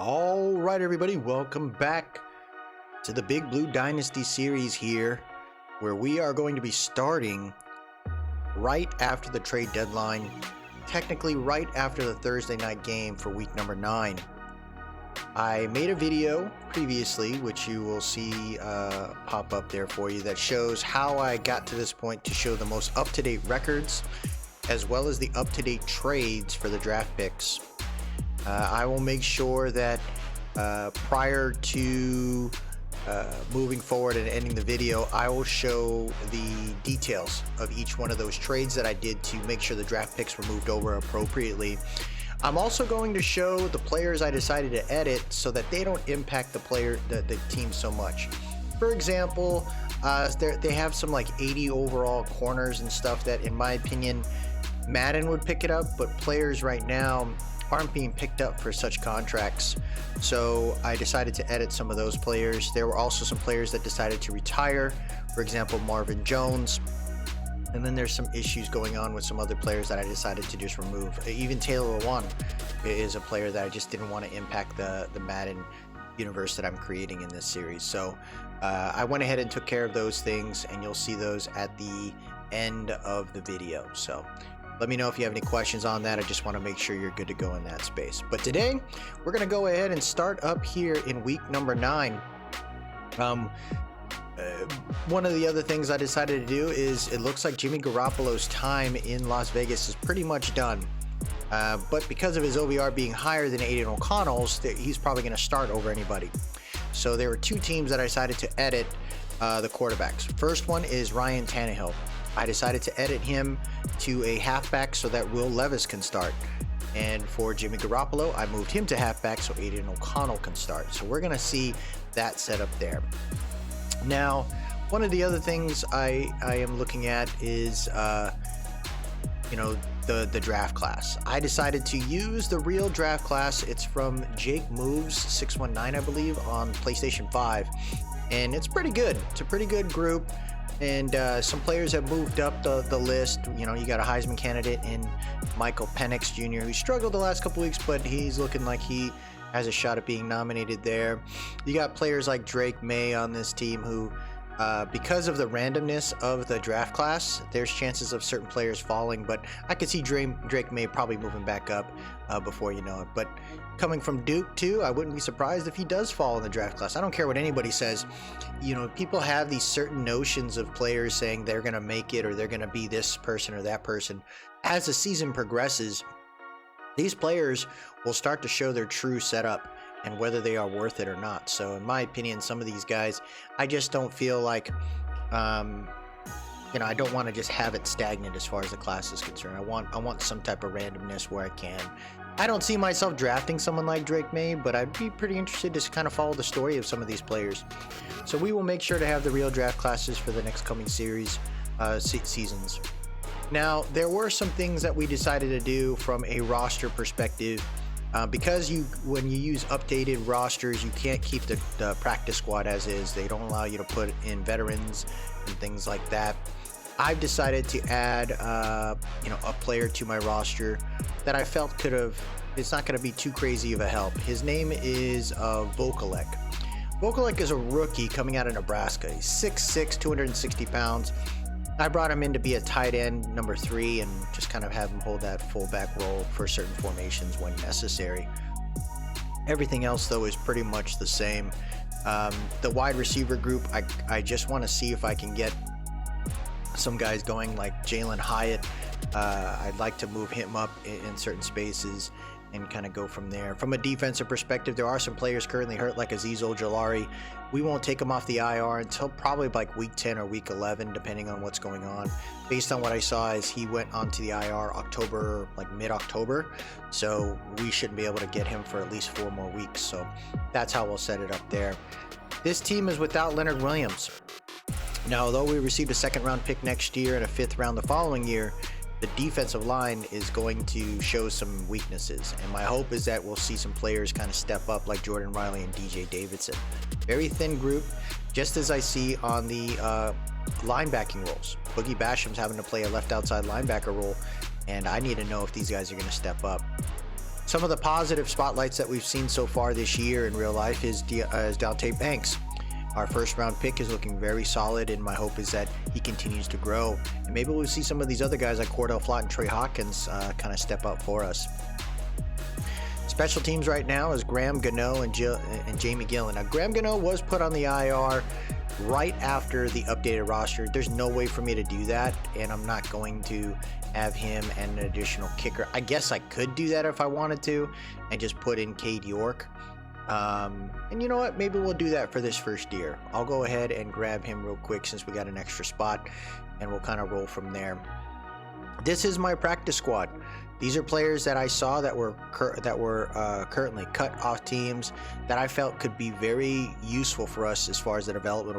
All right, everybody, welcome back to the Big Blue Dynasty series here, where we are going to be starting right after the trade deadline, technically right after the Thursday night game for week number 9. I made a video previously, which you will see pop up there for you, that shows how I got to this point to show the most up-to-date records, as well as the up-to-date trades for the draft picks. I will make sure that prior to moving forward and ending the video, I will show the details of each one of those trades that I did to make sure the draft picks were moved over appropriately. I'm also going to show the players I decided to edit so that they don't impact the team so much. For example, they have some like 80 overall corners and stuff that, in my opinion, Madden would pick it up, but players right now aren't being picked up for such contracts. So I decided to edit some of those players. There were also some players that decided to retire, for example, Marvin Jones. And then there's some issues going on with some other players that I decided to just remove. Even Taylor Lewan is a player that I just didn't want to impact the Madden universe that I'm creating in this series. So I went ahead and took care of those things, and you'll see those at the end of the video. So let me know if you have any questions on that. I just want to make sure you're good to go in that space. But today, we're going to go ahead and start up here in week number 9. One of the other things I decided to do is, it looks like Jimmy Garoppolo's time in Las Vegas is pretty much done. But because of his OVR being higher than Aiden O'Connell's, he's probably going to start over anybody. So there were two teams that I decided to edit the quarterbacks. First one is Ryan Tannehill. I decided to edit him to a halfback so that Will Levis can start. And for Jimmy Garoppolo, I moved him to halfback so Aiden O'Connell can start. So we're going to see that setup there. Now, one of the other things I am looking at is, the draft class. I decided to use the real draft class. It's from Jake Moves 619, I believe, on PlayStation 5. And it's pretty good. It's a pretty good group. And some players have moved up the list. You know, you got a Heisman candidate in Michael Penix Jr., who struggled the last couple weeks, but he's looking like he has a shot at being nominated there. You got players like Drake May on this team who, because of the randomness of the draft class, there's chances of certain players falling, but I could see Drake May probably moving back up before you know it. But coming from Duke too, I wouldn't be surprised if he does fall in the draft class. I don't care what anybody says. You know, people have these certain notions of players saying they're going to make it or they're going to be this person or that person. As the season progresses, these players will start to show their true setup and whether they are worth it or not. So in my opinion, some of these guys, I just don't feel like, I don't want to just have it stagnant as far as the class is concerned. I want some type of randomness where I can. I don't see myself drafting someone like Drake May, but I'd be pretty interested to kind of follow the story of some of these players. So we will make sure to have the real draft classes for the next coming series, seasons. Now, there were some things that we decided to do from a roster perspective. Because when you use updated rosters, you can't keep the practice squad as is. They don't allow you to put in veterans and things like that. I've decided to add, a player to my roster that I felt it's not going to be too crazy of a help. His name is Vokalek. Vokalek is a rookie coming out of Nebraska. He's 6'6", 260 pounds. I brought him in to be a tight end number 3 and just kind of have him hold that fullback role for certain formations when necessary. Everything else, though, is pretty much the same. The wide receiver group, I just want to see if I can get some guys going like Jalen Hyatt. I'd like to move him up in certain spaces and kind of go from there. From a defensive perspective, there are some players currently hurt like Azeez Ojulari. We won't take him off the IR until probably like week 10 or week 11, depending on what's going on. Based on what I saw, is he went onto the IR mid-October, so we shouldn't be able to get him for at least 4 more weeks. So that's how we'll set it up there. This team is without Leonard Williams. Now, although we received a 2nd round pick next year and a 5th round the following year, the defensive line is going to show some weaknesses, and my hope is that we'll see some players kind of step up like Jordan Riley and DJ Davidson. Very thin group, just as I see on the linebacking roles. Boogie Basham's having to play a left outside linebacker role, and I need to know if these guys are going to step up. Some of the positive spotlights that we've seen so far this year in real life is Dante Banks. Our first round pick is looking very solid, and my hope is that he continues to grow. And maybe we'll see some of these other guys like Cordell Flott and Trey Hawkins kind of step up for us. Special teams right now is Graham Gano and Jamie Gillen. Now, Graham Gano was put on the IR right after the updated roster. There's no way for me to do that, and I'm not going to have him and an additional kicker. I guess I could do that if I wanted to and just put in Cade York. And you know what? Maybe we'll do that for this first year. I'll go ahead and grab him real quick since we got an extra spot, and we'll kind of roll from there. This is my practice squad. These are players that I saw that were currently cut off teams that I felt could be very useful for us as far as the development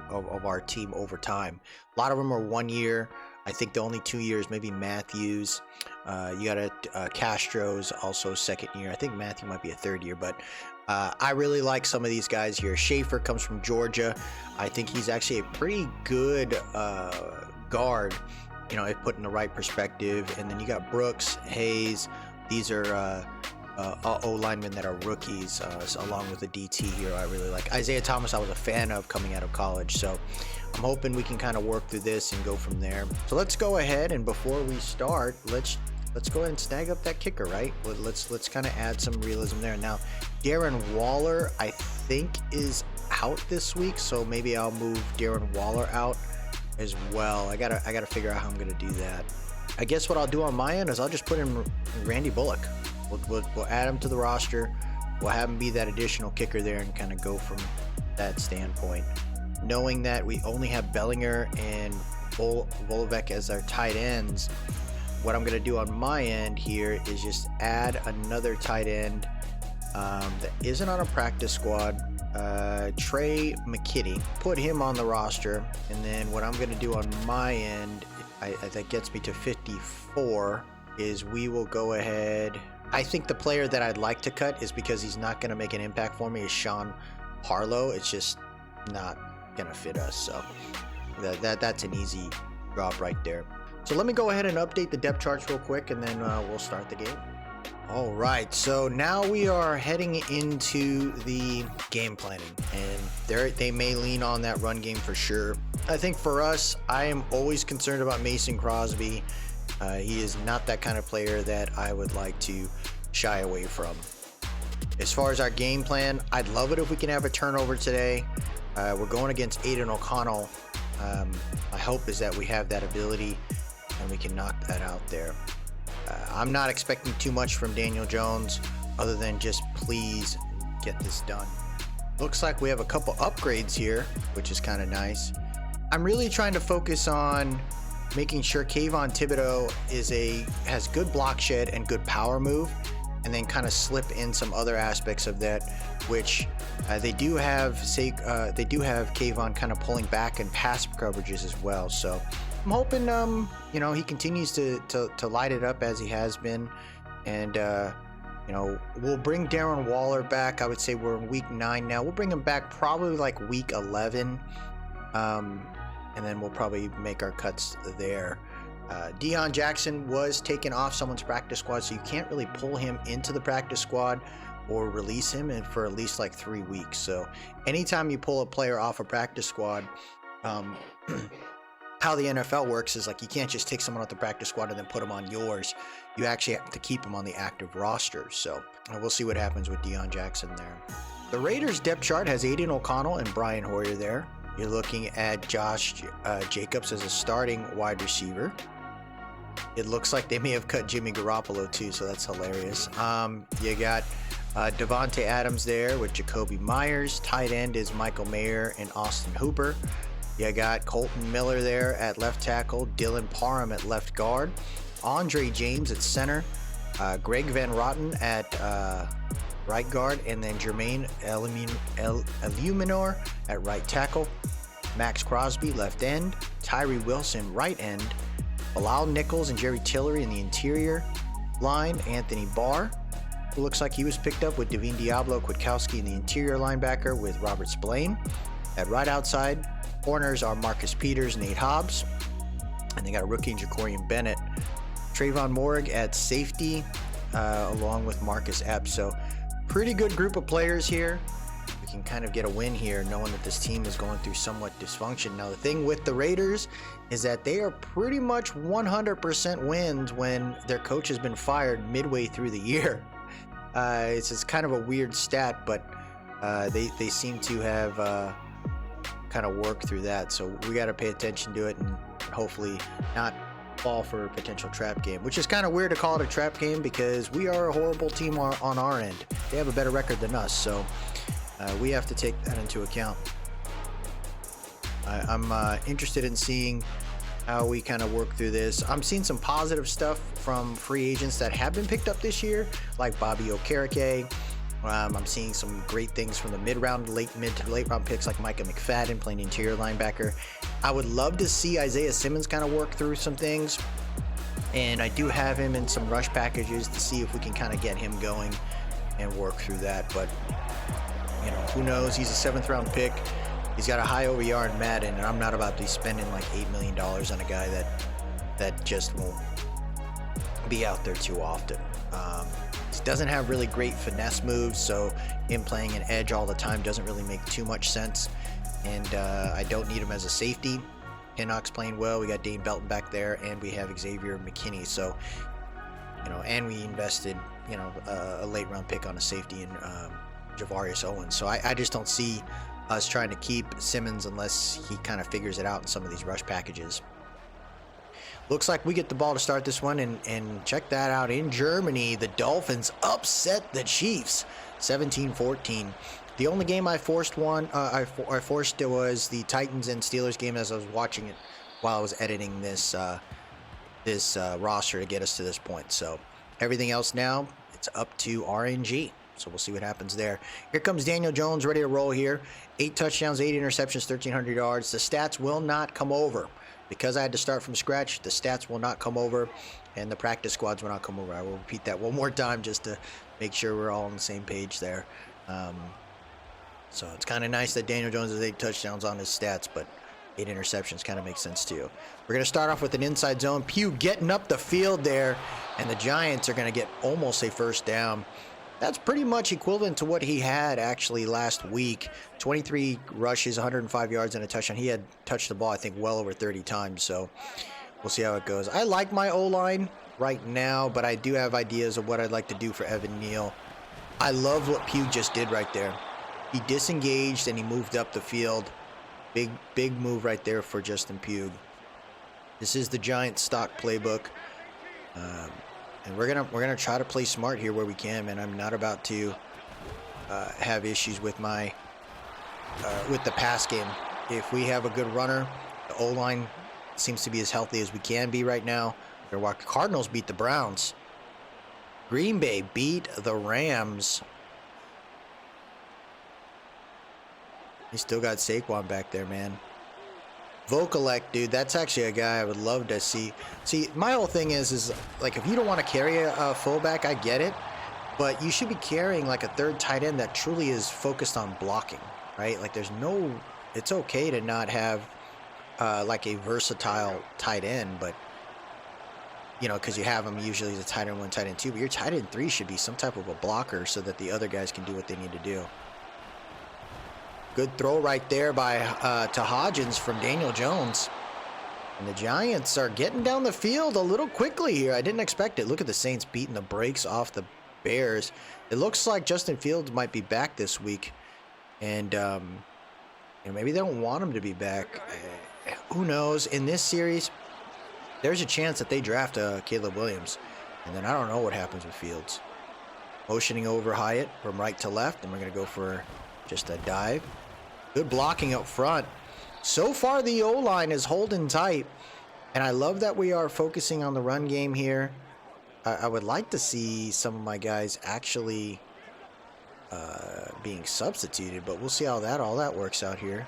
of our team over time. A lot of them are 1 year. I think the only 2 years, maybe Matthews. You got Castro's also second year. I think Matthew might be a third year, but I really like some of these guys here. Schaefer comes from Georgia. I think he's actually a pretty good guard, you know, if put in the right perspective. And then you got Brooks, Hayes. These are O-linemen that are rookies, along with the DT here I really like. Isaiah Thomas I was a fan of coming out of college, so I'm hoping we can kind of work through this and go from there. So let's go ahead, and before we start, let's go ahead and snag up that kicker, right? Let's kind of add some realism there. Now, Darren Waller I think is out this week, so maybe I'll move Darren Waller out as well. I gotta figure out how I'm gonna do that. I guess what I'll do on my end is I'll just put in Randy Bullock. We'll add him to the roster. We'll have him be that additional kicker there and kind of go from that standpoint. Knowing that we only have Bellinger and Volovec as our tight ends, what I'm going to do on my end here is just add another tight end that isn't on a practice squad, Trey McKitty. Put him on the roster, and then what I'm going to do on my end, that gets me to 54, is we will go ahead. I think the player that I'd like to cut is because he's not going to make an impact for me is Sean Harlow. It's just not going to fit us, so that's an easy drop right there. So let me go ahead and update the depth charts real quick, and then we'll start the game. All right, so now we are heading into the game planning, and they may lean on that run game for sure. I think for us, I am always concerned about Mason Crosby. He is not that kind of player that I would like to shy away from. As far as our game plan, I'd love it if we can have a turnover today. We're going against Aiden O'Connell. My hope is that we have that ability and we can knock that out there. I'm not expecting too much from Daniel Jones other than just please get this done. Looks like we have a couple upgrades here, which is kind of nice. I'm really trying to focus on making sure Kayvon Thibodeau has good block shed and good power move, and then kind of slip in some other aspects of that, which they do have Kayvon kind of pulling back and pass coverages as well. So I'm hoping you know, he continues to light it up as he has been, and you know, we'll bring Darren Waller back. I would say we're in week 9 now. We'll bring him back probably like week 11. And then we'll probably make our cuts there. Deion Jackson was taken off someone's practice squad, so you can't really pull him into the practice squad or release him for at least like 3 weeks. So anytime you pull a player off a practice squad, how the NFL works is like you can't just take someone off the practice squad and then put them on yours. You actually have to keep them on the active roster. So we'll see what happens with Deion Jackson there. The Raiders depth chart has Aiden O'Connell and Brian Hoyer there. You're looking at Josh Jacobs as a starting wide receiver. It looks like they may have cut Jimmy Garoppolo too, so that's hilarious. You got Devontae Adams there with Jacoby Myers. Tight end is Michael Mayer and Austin Hooper. You got Colton Miller there at left tackle. Dylan Parham at left guard. Andre James at center. Greg Van Rotten at right guard, and then Jermaine Illuminor at right tackle. Max Crosby left end. Tyree Wilson right end. Bilal Nichols and Jerry Tillery in the interior line. Anthony Barr, who looks like he was picked up with Devine Diablo Kwiatkowski in the interior linebacker with Robert Spillane. At right outside, corners are Marcus Peters, Nate Hobbs, and they got a rookie in Jacorian Bennett. Trayvon Morrig at safety. along with Marcus Epps. So pretty good group of players here. We can kind of get a win here knowing that this team is going through somewhat dysfunction. Now the thing with the Raiders is that they are pretty much 100% wins when their coach has been fired midway through the year. It's kind of a weird stat, but they seem to have kind of worked through that. So we got to pay attention to it and hopefully not fall for a potential trap game, which is kind of weird to call it a trap game because we are a horrible team on our end. They have a better record than us, so we have to take that into account. I'm interested in seeing how we kind of work through this. I'm seeing some positive stuff from free agents that have been picked up this year, like Bobby Okereke. I'm seeing some great things from the mid to late round picks like Micah McFadden playing interior linebacker. I would love to see Isaiah Simmons kind of work through some things, and I do have him in some rush packages to see if we can kind of get him going and work through that. But you know, who knows? He's a 7th round pick. He's got a high OVR in Madden, and I'm not about to be spending like $8 million on a guy that just won't be out there too often. He doesn't have really great finesse moves, so him playing an edge all the time doesn't really make too much sense. And I don't need him as a safety. Pinnock's playing well. We got Dane Belton back there, and we have Xavier McKinney. So, you know, and we invested, you know, a late round pick on a safety in Javarius Owens. So I just don't see us trying to keep Simmons unless he kind of figures it out in some of these rush packages. Looks like we get the ball to start this one, and check that out. In Germany, the Dolphins upset the Chiefs 17-14. The only game I forced I forced it was the Titans and Steelers game as I was watching it while I was editing this roster to get us to this point. So everything else now, it's up to RNG. So we'll see what happens there. Here comes Daniel Jones ready to roll here. 8 touchdowns, 8 interceptions, 1,300 yards. The stats will not come over. Because I had to start from scratch, the stats will not come over, and the practice squads will not come over. I will repeat that one more time just to make sure we're all on the same page there. So it's kind of nice that Daniel Jones has 8 touchdowns on his stats, but 8 interceptions kind of makes sense too. We're going to start off with an inside zone. Pugh getting up the field there, and the Giants are going to get almost a first down. That's pretty much equivalent to what he had actually last week. 23 rushes, 105 yards, and a touchdown. He had touched the ball, I think, well over 30 times. So we'll see how it goes. I like my O-line right now, but I do have ideas of what I'd like to do for Evan Neal. I love what Pugh just did right there. He disengaged and he moved up the field. Big move right there for Justin Pugh. This is the Giants stock playbook. And we're gonna try to play smart here where we can, and I'm not about to have issues with my with the pass game. If we have a good runner, the O-line seems to be as healthy as we can be right now. The Cardinals beat the Browns. Green Bay beat the Rams. He still got Saquon back there, man. Vokalek, dude, that's actually a guy I would love to see. See, my whole thing is like, if you don't want to carry a fullback, I get it, but you should be carrying like a third tight end that truly is focused on blocking, right? Like, it's okay to not have like a versatile tight end, but you know, because you have them usually as a tight end 1, tight end 2, but your tight end 3 should be some type of a blocker so that the other guys can do what they need to do. Good throw right there by to Hodgins from Daniel Jones. And the Giants are getting down the field a little quickly here. I didn't expect it. Look at the Saints beating the brakes off the Bears. It looks like Justin Fields might be back this week. And you know, maybe they don't want him to be back. Who knows? In this series, there's a chance that they draft Caleb Williams. And then I don't know what happens with Fields. Motioning over Hyatt from right to left. And we're going to go for just a dive. Good blocking up front. So far, the O-line is holding tight. And I love that we are focusing on the run game here. I would like to see some of my guys actually being substituted, but we'll see how all that works out here.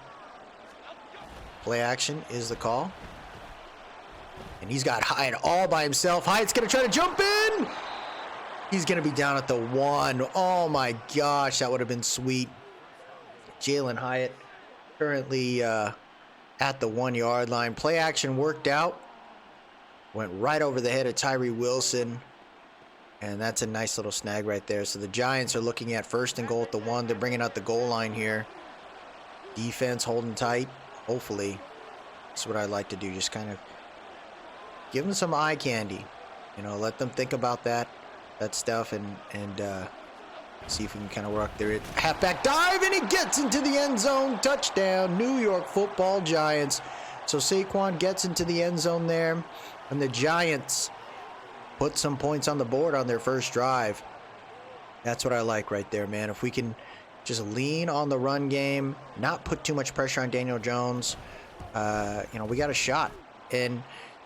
Play action is the call. And he's got Hyatt all by himself. Hyatt's going to try to jump in. He's going to be down at the 1. Oh, my gosh. That would have been sweet. Jalen Hyatt currently at the 1-yard line. Play action worked out. Went right over the head of Tyree Wilson. And that's a nice little snag right there. So the Giants are looking at 1st and goal at the 1. They're bringing out the goal line here. Defense holding tight. Hopefully. That's what I like to do. Just kind of give them some eye candy. You know, let them think about that stuff and see if we can kind of work through it. Halfback dive, and he gets into the end zone. Touchdown, New York Football Giants. So Saquan gets into the end zone there, and the Giants put some points on the board on their first drive. That's what I like right there, man. If we can just lean on the run game, not put too much pressure on Daniel Jones, you know, we got a shot. And,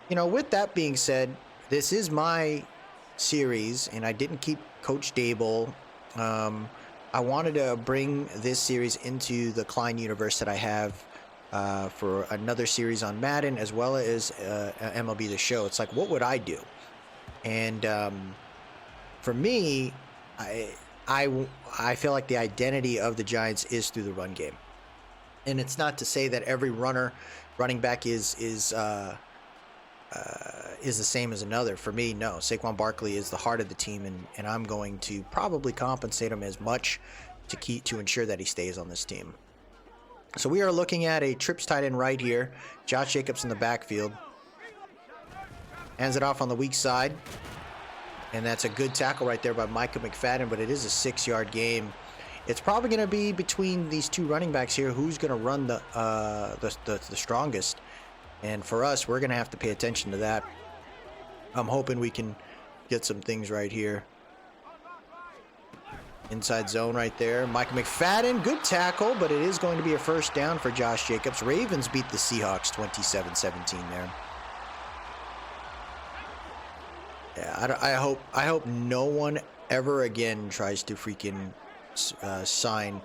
you know, with that being said, this is my series, and I didn't keep Coach Dable. I wanted to bring this series into the Klein universe that I have for another series on Madden, as well as MLB The Show. It's like, what would I do? And for me, I feel like the identity of the Giants is through the run game. And it's not to say that every running back is the same as another. For me, no. Saquon Barkley is the heart of the team, and I'm going to probably compensate him as much to ensure that he stays on this team. So we are looking at a trips tight end right here. Josh Jacobs in the backfield. Hands it off on the weak side. And that's a good tackle right there by Micah McFadden, but it is a 6-yard game. It's probably going to be between these two running backs here who's going to run the strongest. And for us, we're going to have to pay attention to that. I'm hoping we can get some things right here. Inside zone right there. Micah McFadden, good tackle, but it is going to be a first down for Josh Jacobs. Ravens beat the Seahawks 27-17 there. Yeah, I hope no one ever again tries to freaking sign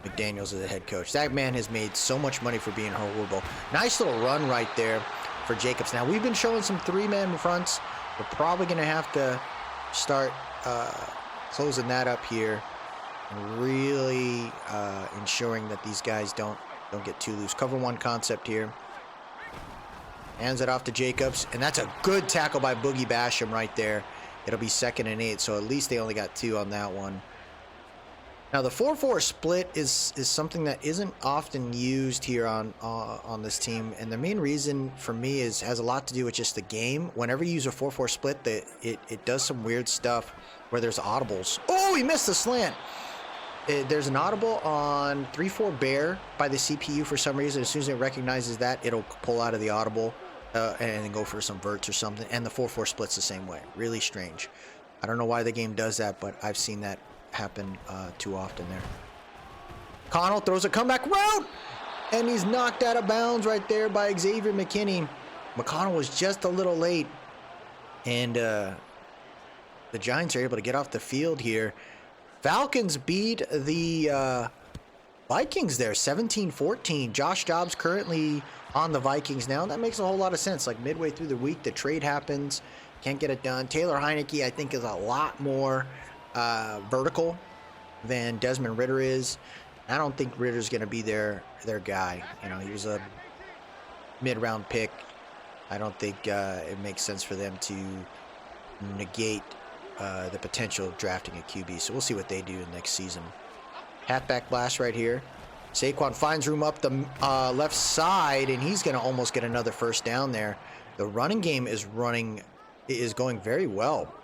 McDaniels as a head coach. That man has made so much money for being horrible. Nice little run right there for Jacobs. Now, we've been showing some 3-man fronts. We're probably going to have to start closing that up here and really ensuring that these guys don't get too loose. Cover 1 concept here. Hands it off to Jacobs, and that's a good tackle by Boogie Basham right there. It'll be 2nd and 8, so at least they only got 2 on that one. Now, the 4-4 split is something that isn't often used here on this team, and the main reason for me has a lot to do with just the game. Whenever you use a 4-4 split, it does some weird stuff where there's audibles. Oh, he missed the slant. There's an audible on 3-4 bear by the CPU for some reason. As soon as it recognizes that, it'll pull out of the audible and then go for some verts or something. And the 4-4 split's the same way. Really strange. I don't know why the game does that, but I've seen that happen too often there. Connell throws a comeback route, and he's knocked out of bounds right there by Xavier McKinney. McConnell was just a little late, and the Giants are able to get off the field here. Falcons beat the Vikings there, 17-14. Josh Dobbs currently on the Vikings now. That makes a whole lot of sense. Like midway through the week, the trade happens. Can't get it done. Taylor Heineke, I think, is a lot more vertical than Desmond Ridder is. I don't think Ritter's going to be their guy. You know, he was a mid-round pick. I don't think it makes sense for them to negate the potential of drafting a QB. So we'll see what they do next season. Halfback blast right here. Saquon finds room up the left side, and he's going to almost get another first down there. The running game is going very well.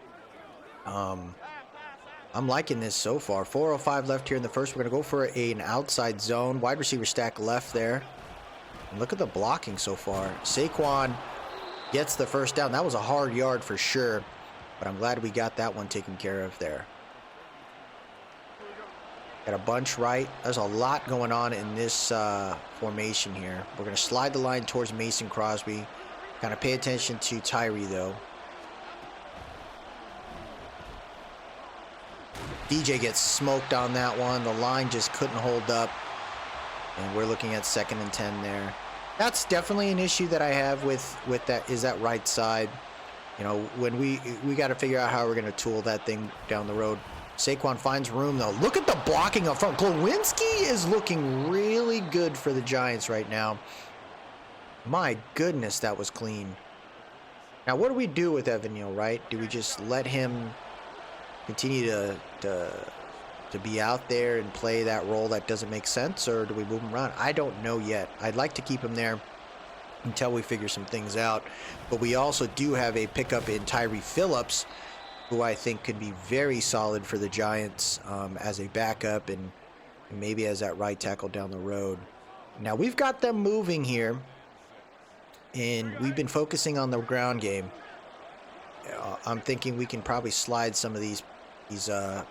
I'm liking this so far. 4:05 left here in the first. We're going to go for an outside zone. Wide receiver stack left there. And look at the blocking so far. Saquon gets the first down. That was a hard yard for sure, but I'm glad we got that one taken care of there. Got a bunch right. There's a lot going on in this formation here. We're going to slide the line towards Mason Crosby. Kind of pay attention to Tyree, though. DJ gets smoked on that one. The line just couldn't hold up. And we're looking at 2nd and 10 there. That's definitely an issue that I have with that, is that right side. You know, when we got to figure out how we're going to tool that thing down the road. Saquon finds room, though. Look at the blocking up front. Glowinski is looking really good for the Giants right now. My goodness, that was clean. Now, what do we do with Evan Neal, right? Do we just let him continue to be out there and play that role that doesn't make sense, or do we move him around? I don't know yet. I'd like to keep him there until we figure some things out. But we also do have a pickup in Tyree Phillips, who I think could be very solid for the Giants as a backup and maybe as that right tackle down the road. Now we've got them moving here, and we've been focusing on the ground game. I'm thinking we can probably slide some of these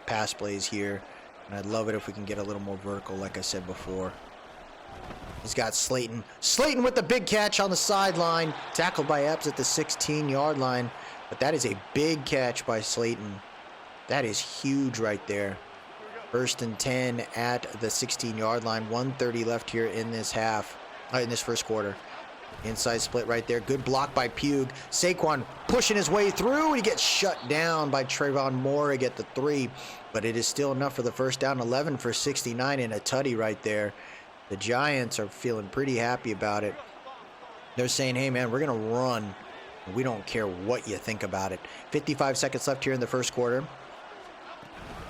pass plays here, and I'd love it if we can get a little more vertical, like I said before. He's got Slayton. Slayton with the big catch on the sideline, tackled by Epps at the 16-yard line, but that is a big catch by Slayton. That is huge right there. 1st and 10 at the 16-yard line. 1:30 left here in this first quarter. Inside split right there. Good block by Pugh. Saquan pushing his way through. He gets shut down by Trayvon Moore to get the 3. But it is still enough for the first down. 11 for 69 and a tutty right there. The Giants are feeling pretty happy about it. They're saying, hey, man, we're going to run. We don't care what you think about it. 55 seconds left here in the first quarter.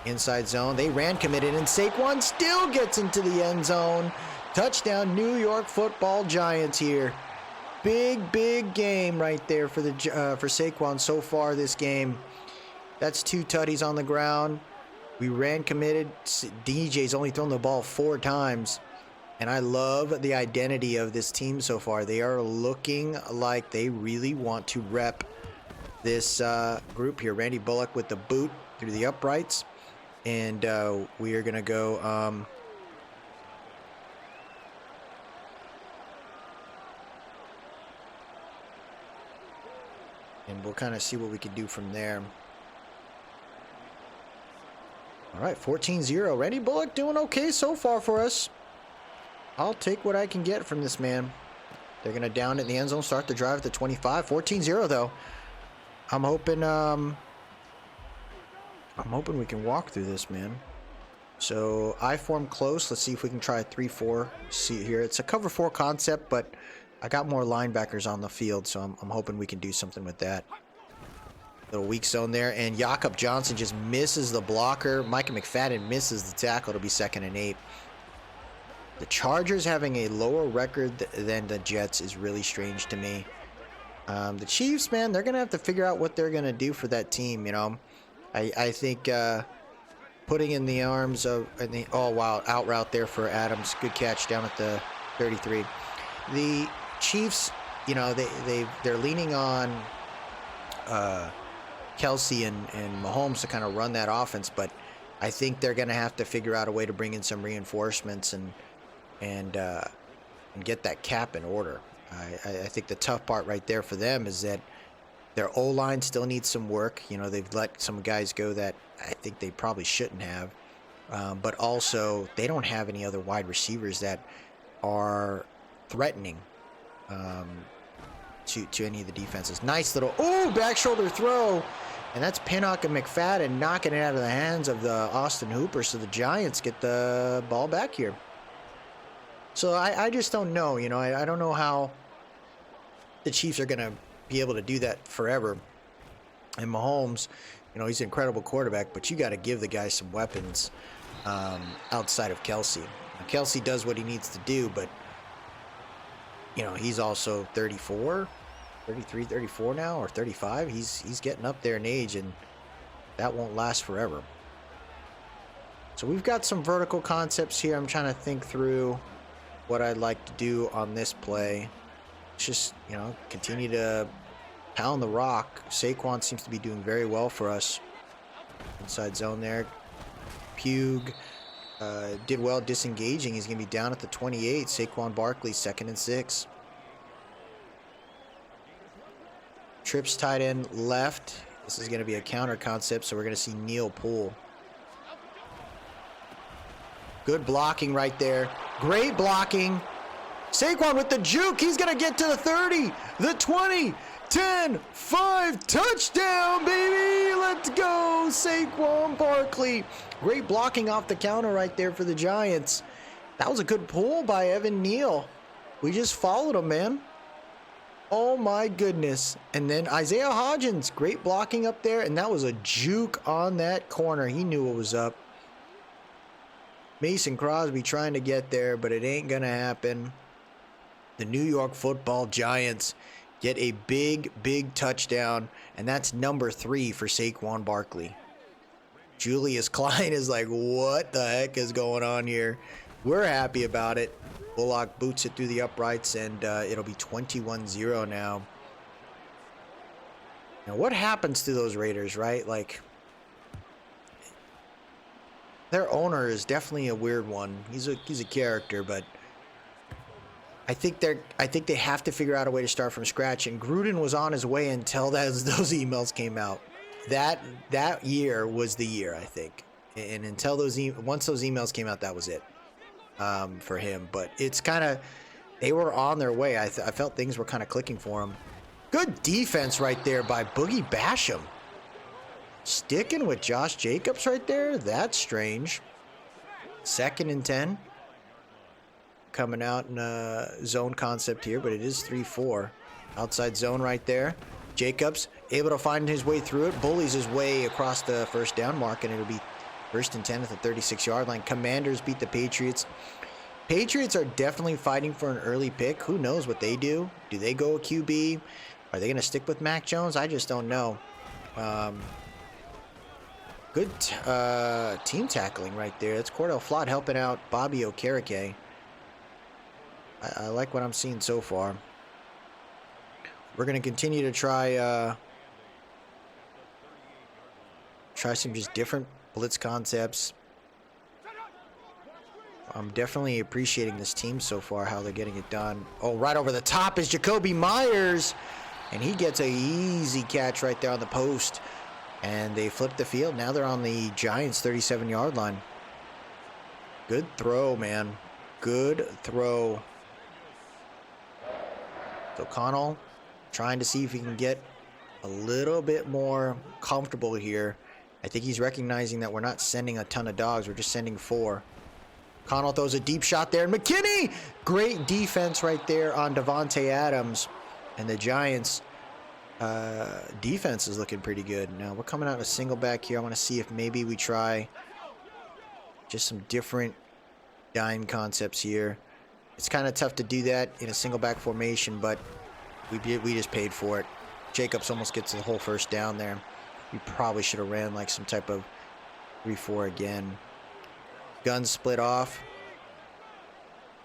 Inside zone. They ran committed, and Saquon still gets into the end zone. Touchdown, New York Football Giants here. Big game right there for Saquon so far this game. That's 2 tutties on the ground. We ran committed. DJ's only thrown the ball 4 times. And I love the identity of this team so far. They are looking like they really want to rep this group here. Randy Bullock with the boot through the uprights. And we are going to go... and we'll kind of see what we can do from there. All right, 14-0. Randy Bullock doing okay so far for us. I'll take what I can get from this man. They're going to down it in the end zone, start the drive at the 25. 14-0, though. I'm hoping we can walk through this, man. So I form close. Let's see if we can try a 3-4. See here. It's a cover 4 concept, but I got more linebackers on the field, so I'm hoping we can do something with that. Little weak zone there, and Jakob Johnson just misses the blocker. Micah McFadden misses the tackle. It'll be 2nd and 8. The Chargers having a lower record than the Jets is really strange to me. The Chiefs, man, they're going to have to figure out what they're going to do for that team, you know. I think putting in the arms of... oh, wow, out route there for Adams. Good catch down at the 33. The Chiefs, you know, they're leaning on Kelsey and Mahomes to kind of run that offense, but I think they're going to have to figure out a way to bring in some reinforcements and get that cap in order. I think the tough part right there for them is that their O-line still needs some work. You know, they've let some guys go that I think they probably shouldn't have, but also they don't have any other wide receivers that are threatening to any of the defenses. Nice little back shoulder throw, and that's Pinnock and McFadden knocking it out of the hands of the Austin Hooper. So the Giants get the ball back here. So I just don't know. You know, I don't know how the Chiefs are going to be able to do that forever. And Mahomes, you know, he's an incredible quarterback, but you got to give the guy some weapons outside of Kelsey. Now, Kelsey does what he needs to do, but you know, he's also 34, 33, 34 now, or 35. He's getting up there in age, and that won't last forever. So we've got some vertical concepts here. I'm trying to think through what I'd like to do on this play. Just, you know, continue to pound the rock. Saquon seems to be doing very well for us. Inside zone there. Pugh did well disengaging. He's going to be down at the 28. Saquon Barkley, 2nd and 6. Trips tight end left. This is going to be a counter concept, so we're going to see Neil Poole. Good blocking right there. Great blocking. Saquon with the juke. He's going to get to the 30, the 20, 10, 5. Touchdown, baby. Let's go, Saquon Barkley. Great blocking off the counter right there for the Giants. That was a good pull by Evan Neal. We just followed him, man. Oh my goodness. And then Isaiah Hodgins, great blocking up there. And that was a juke on that corner. He knew what was up. Mason Crosby trying to get there, but it ain't gonna happen. The New York Football Giants get a big, big touchdown. And that's number 3 for Saquon Barkley. Julius Klein is like, what the heck is going on here? We're happy about it. Bullock boots it through the uprights, and it'll be 21-0 now. Now, what happens to those Raiders, right? Like, their owner is definitely a weird one. He's a character, but I think they have to figure out a way to start from scratch. And Gruden was on his way until those emails came out. That year was the year, I think. And until once those emails came out, that was it. For him, but it's kind of, they were on their way. I felt things were kind of clicking for him. Good defense right there by Boogie Basham. Sticking with Josh Jacobs right there. That's strange. 2nd and 10. Coming out in a zone concept here, but it is 3-4. Outside zone right there. Jacobs able to find his way through it. Bullies his way across the first down mark, and it'll be 1st and 10 at the 36-yard line. Commanders beat the Patriots. Patriots are definitely fighting for an early pick. Who knows what they do? Do they go a QB? Are they going to stick with Mac Jones? I just don't know. Good team tackling right there. That's Cordell Flott helping out Bobby Okereke. I like what I'm seeing so far. We're going to continue to try some just different blitz concepts. I'm definitely appreciating this team so far, how they're getting it done. Oh, right over the top is Jacoby Myers. And he gets a easy catch right there on the post. And they flip the field. Now they're on the Giants' 37-yard line. Good throw, man. Good throw. So O'Connell trying to see if he can get a little bit more comfortable here. I think he's recognizing that we're not sending a ton of dogs. We're just sending 4. Connell throws a deep shot there. And McKinney! Great defense right there on Devontae Adams. And the Giants' defense is looking pretty good. Now, we're coming out a single back here. I want to see if maybe we try just some different dime concepts here. It's kind of tough to do that in a single back formation, but we just paid for it. Jacobs almost gets the whole first down there. We probably should have ran like some type of 3-4 again. Guns split off.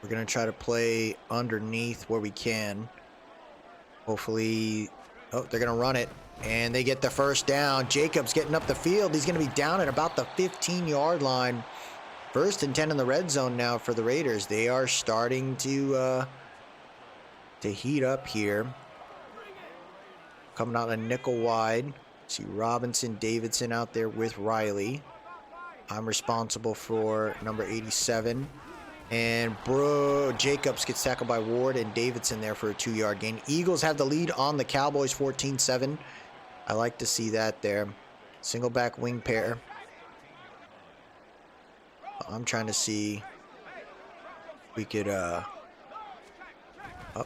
We're going to try to play underneath where we can. Hopefully, oh, they're going to run it. And they get the first down. Jacobs getting up the field. He's going to be down at about the 15-yard line. 1st and 10 in the red zone now for the Raiders. They are starting to heat up here. Coming out a nickel wide. See Robinson, Davidson out there with Riley. I'm responsible for number 87. And Jacobs gets tackled by Ward and Davidson there for a 2-yard gain. Eagles have the lead on the Cowboys 14-7. I like to see that there. Single back wing pair. I'm trying to see if we could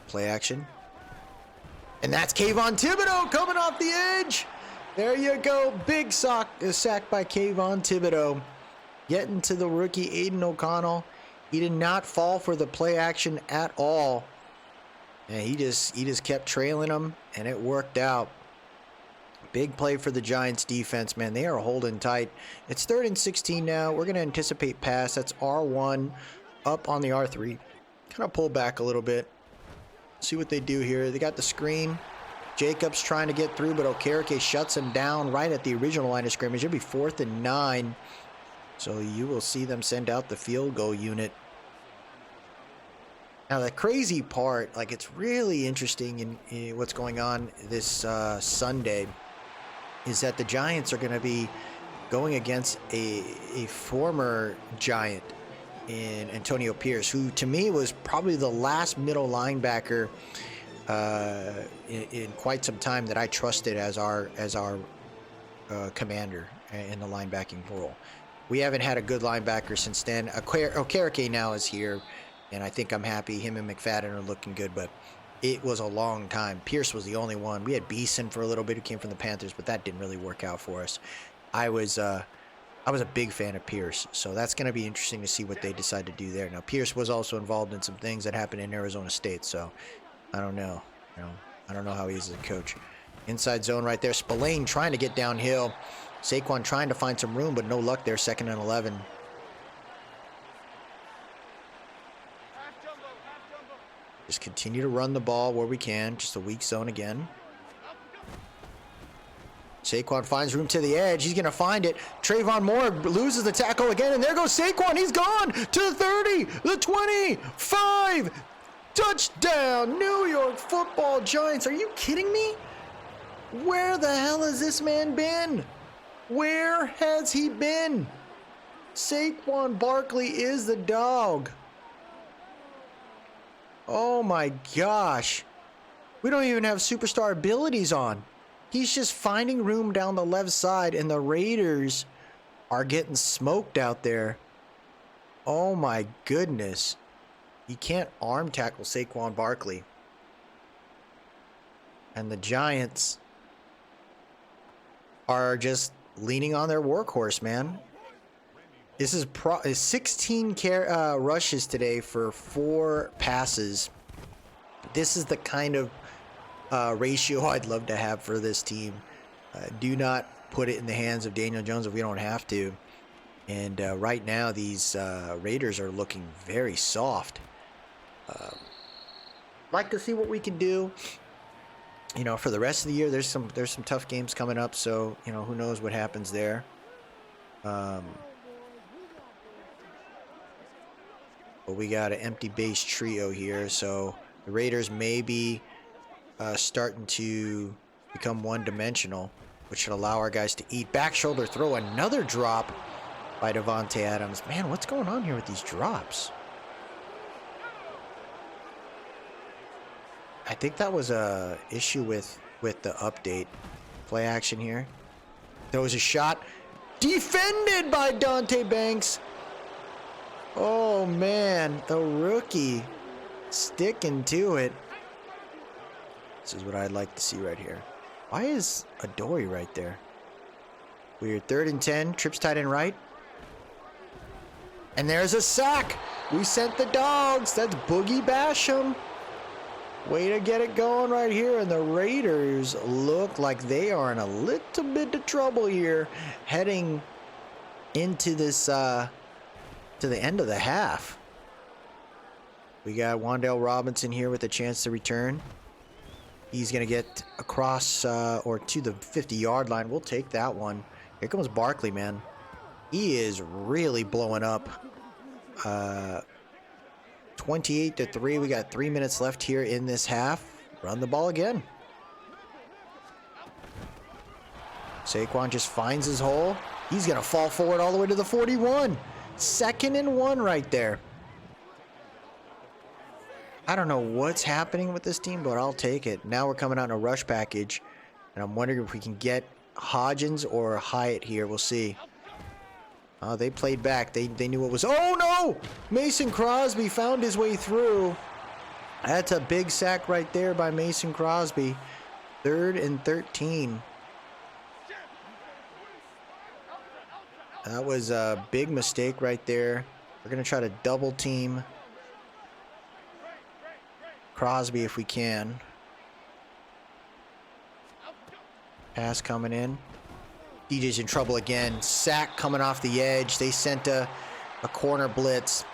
play action. And that's Kayvon Thibodeau coming off the edge. There you go. Big sack by Kayvon Thibodeau. Getting to the rookie Aiden O'Connell. He did not fall for the play action at all. And he just kept trailing him, and it worked out. Big play for the Giants defense, man. They are holding tight. It's 3rd and 16 now. We're going to anticipate pass. That's R1 up on the R3. Kind of pull back a little bit. See what they do here. They got the screen. Jacobs trying to get through, but Okereke shuts him down right at the original line of scrimmage. It'll be 4th and 9. So you will see them send out the field goal unit. Now, the crazy part, like, it's really interesting in what's going on this Sunday, is that the Giants are going to be going against a former Giant in Antonio Pierce, who to me was probably the last middle linebacker in quite some time that I trusted as our commander in the linebacking role. We haven't had a good linebacker since then. Okereke now is here, and I think I'm happy. Him and McFadden are looking good, but it was a long time. Pierce was the only one. We had Beeson for a little bit who came from the Panthers, but that didn't really work out for us. I was a big fan of Pierce, so that's going to be interesting to see what they decide to do there. Now, Pierce was also involved in some things that happened in Arizona State, so I don't know. I don't know how he is as a coach. Inside zone right there. Spillane trying to get downhill. Saquan trying to find some room, but no luck there. 2nd and 11. Just continue to run the ball where we can. Just a weak zone again. Saquon finds room to the edge. He's going to find it. Trayvon Moore loses the tackle again, and there goes Saquon. He's gone to the 30, the 25. Touchdown, New York Football Giants. Are you kidding me? Where the hell has this man been? Where has he been? Saquon Barkley is the dog. Oh my gosh. We don't even have superstar abilities on. He's just finding room down the left side, and the Raiders are getting smoked out there. Oh my goodness. You can't arm tackle Saquon Barkley. And the Giants are just leaning on their workhorse, man. This is 16 rushes today for 4 passes. This is the kind of ratio I'd love to have for this team. Do not put it in the hands of Daniel Jones if we don't have to. And right now, these Raiders are looking very soft. Like to see what we can do. You know, for the rest of the year, there's some tough games coming up. So you know, who knows what happens there. But we got an empty base trio here, so the Raiders may be starting to become one-dimensional, which should allow our guys to eat. Back shoulder throw, another drop by Davante Adams. Man, what's going on here with these drops? I think that was a issue with the update. Play action here. There was a shot. Defended by Dante Banks. Oh, man. The rookie sticking to it. This is what I'd like to see right here. Why is Adoree right there? Weird. 3rd and 10. Trips tight end right. And there's a sack. We sent the dogs. That's Boogie Basham. Way to get it going right here. And the Raiders look like they are in a little bit of trouble here, heading into this to the end of the half. We got Wan'Dale Robinson here with a chance to return. He's going to get across or to the 50-yard line. We'll take that one. Here comes Barkley, man. He is really blowing up. 28-3. We got 3 minutes left here in this half. Run the ball again. Saquon just finds his hole. He's going to fall forward all the way to the 41. 2nd and 1 right there. I don't know what's happening with this team, but I'll take it. Now we're coming out in a rush package, and I'm wondering if we can get Hodgins or Hyatt here. We'll see. Oh, they played back. They knew what was... Oh, no! Mason Crosby found his way through. That's a big sack right there by Mason Crosby. 3rd and 13. That was a big mistake right there. We're going to try to double team Crosby if we can. Pass coming in. DJ's in trouble again. Sack coming off the edge. They sent a corner blitz.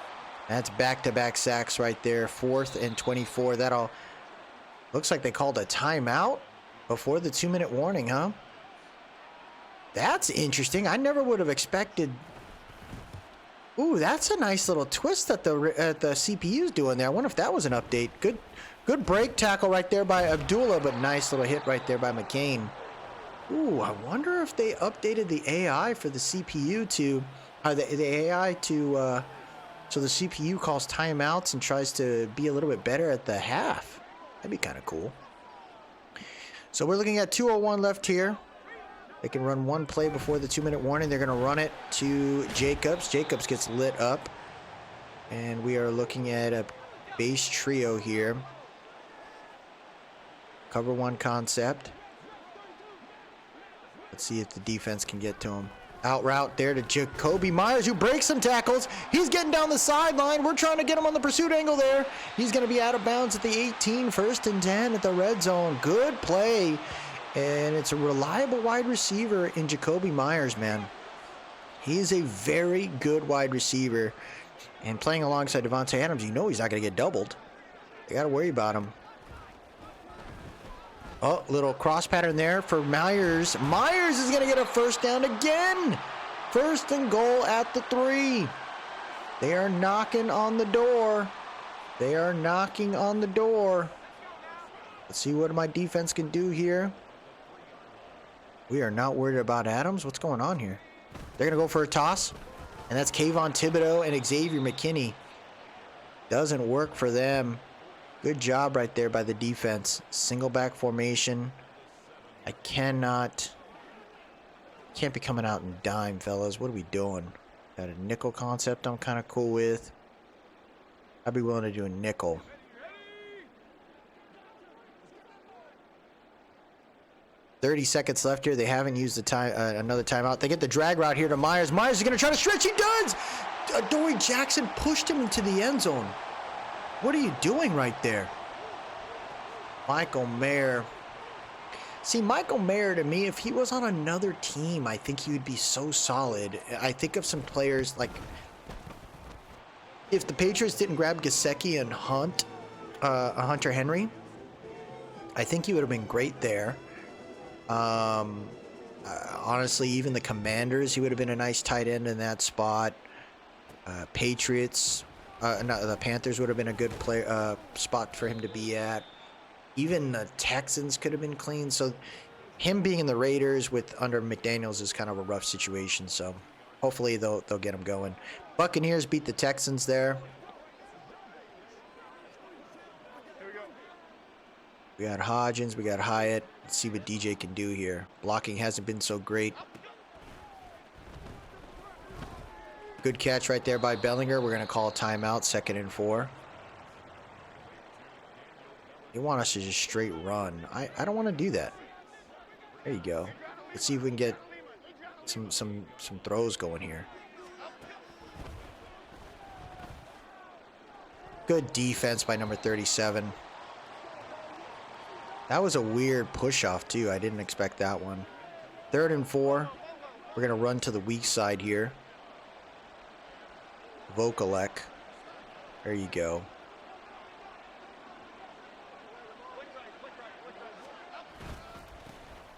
That's back-to-back sacks right there. 4th and 24. That'll... Looks like they called a timeout before the 2-minute warning, huh? That's interesting. I never would have expected... Ooh, that's a nice little twist that the CPU's doing there. I wonder if that was an update. Good break tackle right there by Abdullah, but nice little hit right there by McCain. Ooh, I wonder if they updated the AI for the CPU to... the AI to... so the CPU calls timeouts and tries to be a little bit better at the half. That'd be kind of cool. So we're looking at 2:01 left here. They can run one play before the 2-minute warning. They're going to run it to Jacobs. Jacobs gets lit up. And we are looking at a base trio here. Cover one concept. Let's see if the defense can get to him. Out route there to Jacoby Myers, who breaks some tackles. He's getting down the sideline. We're trying to get him on the pursuit angle there. He's going to be out of bounds at the 18, 1st and 10 at the red zone. Good play. And it's a reliable wide receiver in Jacoby Myers, man. He is a very good wide receiver. And playing alongside Devontae Adams, you know he's not going to get doubled. They got to worry about him. Oh, little cross pattern there for Myers. Myers is going to get a first down again. 1st and goal at the 3. They are knocking on the door. They are knocking on the door. Let's see what my defense can do here. We are not worried about Adams. What's going on here? They're going to go for a toss. And that's Kayvon Thibodeau and Xavier McKinney. Doesn't work for them. Good job right there by the defense. Single back formation. I can't be coming out in dime, fellas. What are we doing? Got a nickel concept I'm kind of cool with. I'd be willing to do a nickel. .30 seconds left here. They haven't used the time another timeout. They get the drag route here to Myers. Myers is going to try to stretch. He does! Dory Jackson pushed him into the end zone. What are you doing right there? Michael Mayer. See, Michael Mayer, to me, if he was on another team, I think he would be so solid. I think of some players like... If the Patriots didn't grab Gesicki and Hunter Henry, I think he would have been great there. Honestly, even the Commanders, he would have been a nice tight end in that spot. Patriots... no, the Panthers would have been a good spot for him to be at. Even the Texans could have been clean. So him being in the Raiders under McDaniels is kind of a rough situation. So hopefully they'll get him going. Buccaneers beat the Texans there. We got Hodgins, we got Hyatt. Let's see what DJ can do here. Blocking hasn't been so great. Good catch right there by Bellinger. We're going to call a timeout, 2nd and 4. They want us to just straight run. I don't want to do that. There you go. Let's see if we can get some throws going here. Good defense by number 37. That was a weird push-off, too. I didn't expect that one. 3rd and 4. We're going to run to the weak side here. Vokalek. There you go.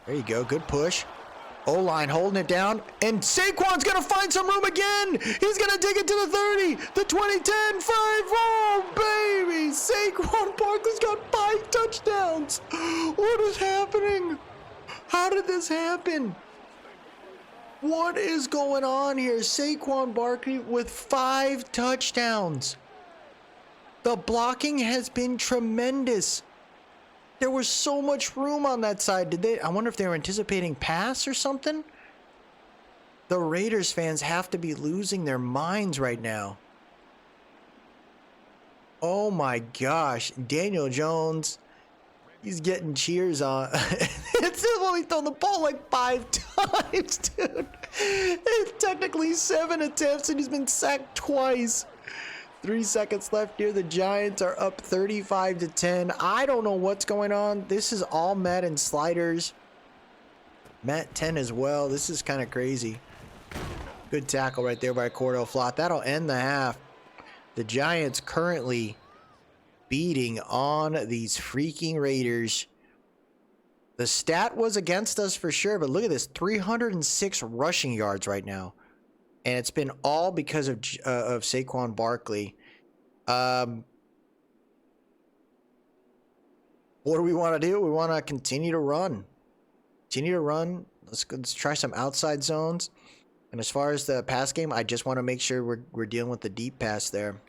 There you go. Good push. O-line holding it down. And Saquon's going to find some room again. He's going to dig it to the 30. The 20, 10, 5. Oh, baby. Saquon Barkley's got 5 touchdowns. What is happening? How did this happen? What is going on here? Saquon Barkley with 5 touchdowns. The blocking has been tremendous. There was so much room on that side. I wonder if they were anticipating pass or something? The Raiders fans have to be losing their minds right now. Oh my gosh. Daniel Jones, he's getting cheers on. It's only thrown the ball like 5 times, dude. It's technically 7 attempts and he's been sacked twice. 3 seconds left here. The Giants are up 35-10. I don't know what's going on. This is all Madden sliders. Matt 10 as well. This is kind of crazy. Good tackle right there by Cordell Flott. That'll end the half. The Giants currently beating on these freaking Raiders. The stat was against us for sure, but look at this. 306 rushing yards right now. And it's been all because of Saquon Barkley. What do we want to do? We want to continue to run. Continue to run. Let's try some outside zones. And as far as the pass game, I just want to make sure we're dealing with the deep pass there.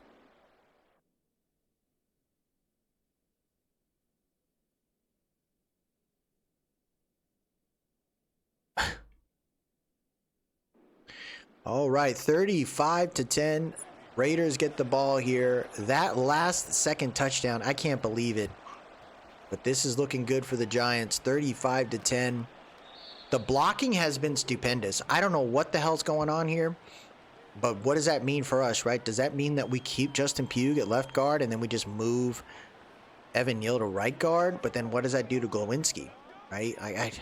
All right, 35-10. Raiders get the ball here. That last second touchdown, I can't believe it. But this is looking good for the Giants, 35-10. The blocking has been stupendous. I don't know what the hell's going on here, but what does that mean for us, right? Does that mean that we keep Justin Pugh at left guard and then we just move Evan Neal to right guard? But then what does that do to Glowinski, right?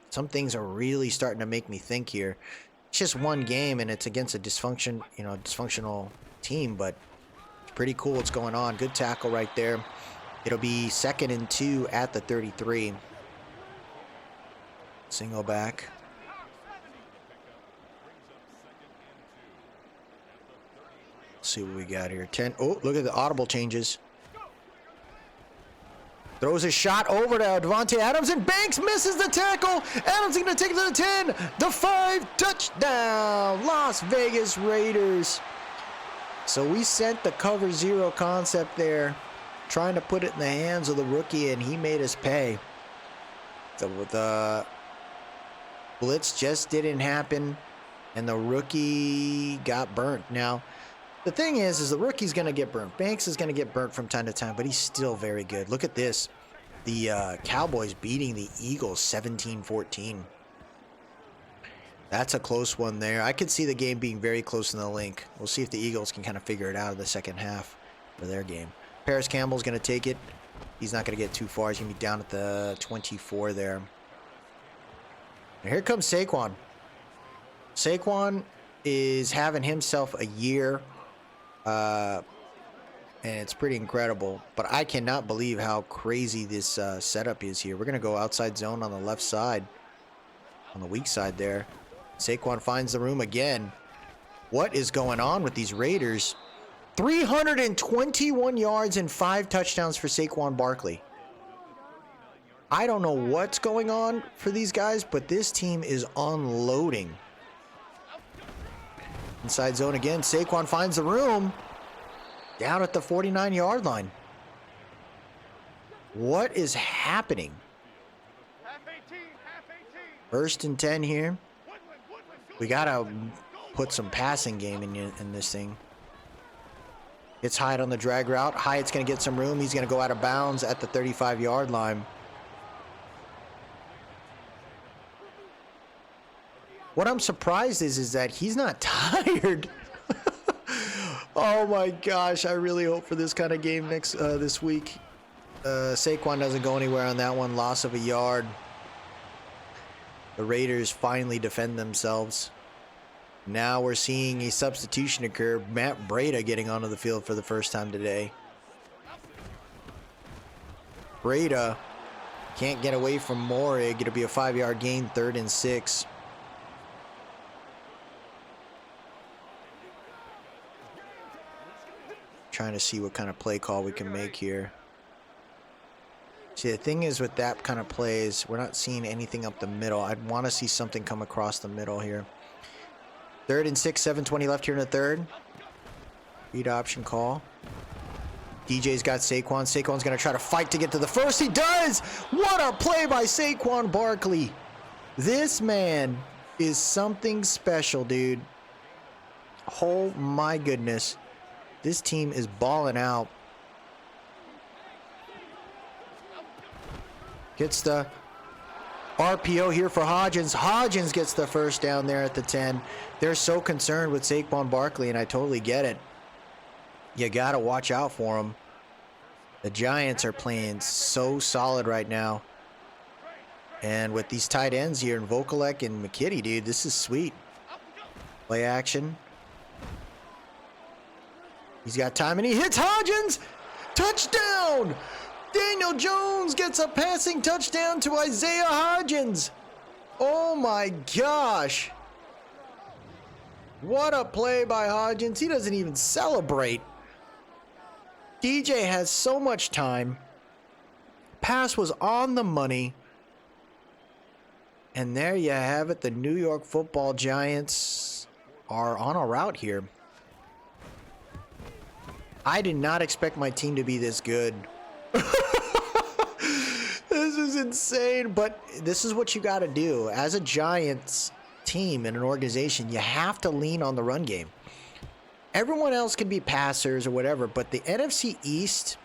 Some things are really starting to make me think here. It's just one game and it's against a dysfunctional team, but it's pretty cool what's going on. Good tackle right there. It'll be 2nd and 2 at the 33. Single back. Let's see what we got here. 10. Oh, look at the audible changes. Throws a shot over to Devontae Adams, and Banks misses the tackle. Adams is going to take it to the 10. The 5. Touchdown. Las Vegas Raiders. So we sent the cover 0 concept there, trying to put it in the hands of the rookie, and he made us pay. The blitz just didn't happen, and the rookie got burnt. Now, the thing is the rookie's going to get burnt. Banks is going to get burnt from time to time, but he's still very good. Look at this. The Cowboys beating the Eagles 17-14. That's a close one there. I could see the game being very close in the link. We'll see if the Eagles can kind of figure it out in the second half for their game. Paris Campbell's going to take it. He's not going to get too far. He's going to be down at the 24 there. And here comes Saquon. Saquon is having himself a year. And it's pretty incredible. But I cannot believe how crazy this setup is here. We're going to go outside zone on the left side. On the weak side there. Saquon finds the room again. What is going on with these Raiders? 321 yards and 5 touchdowns for Saquon Barkley. I don't know what's going on for these guys, but this team is unloading. Inside zone again. Saquon finds the room. Down at the 49-yard line. What is happening? First and 10 here. We got to put some passing game in this thing. It's Hyatt on the drag route. Hyatt's going to get some room. He's going to go out of bounds at the 35-yard line. What I'm surprised is that he's not tired. Oh my gosh, I really hope for this kind of game this week. Saquon doesn't go anywhere on that one. Loss of a yard. The Raiders finally defend themselves. Now we're seeing a substitution occur. Matt Breida getting onto the field for the first time today. Breida can't get away from Morig. It'll be a 5-yard gain, 3rd and 6. Trying to see what kind of play call we can make here. See, the thing is with that kind of plays, we're not seeing anything up the middle. I'd want to see something come across the middle here. 3rd and 6, 7:20 left here in the 3rd. Read option call. DJ's got Saquon. Saquon's going to try to fight to get to the first. He does! What a play by Saquon Barkley. This man is something special, dude. Oh my goodness. This team is balling out. Gets the RPO here for Hodgins. Hodgins gets the first down there at the 10. They're so concerned with Saquon Barkley, and I totally get it. You got to watch out for him. The Giants are playing so solid right now. And with these tight ends here, and Vokalek and McKitty, dude, this is sweet. Play action. He's got time, and he hits Hodgins. Touchdown! Daniel Jones gets a passing touchdown to Isaiah Hodgins. Oh my gosh. What a play by Hodgins. He doesn't even celebrate. DJ has so much time. Pass was on the money. And there you have it. The New York Football Giants are on a route here. I did not expect my team to be this good. This is insane, but this is what you got to do. As a Giants team and an organization, you have to lean on the run game. Everyone else can be passers or whatever, but the NFC East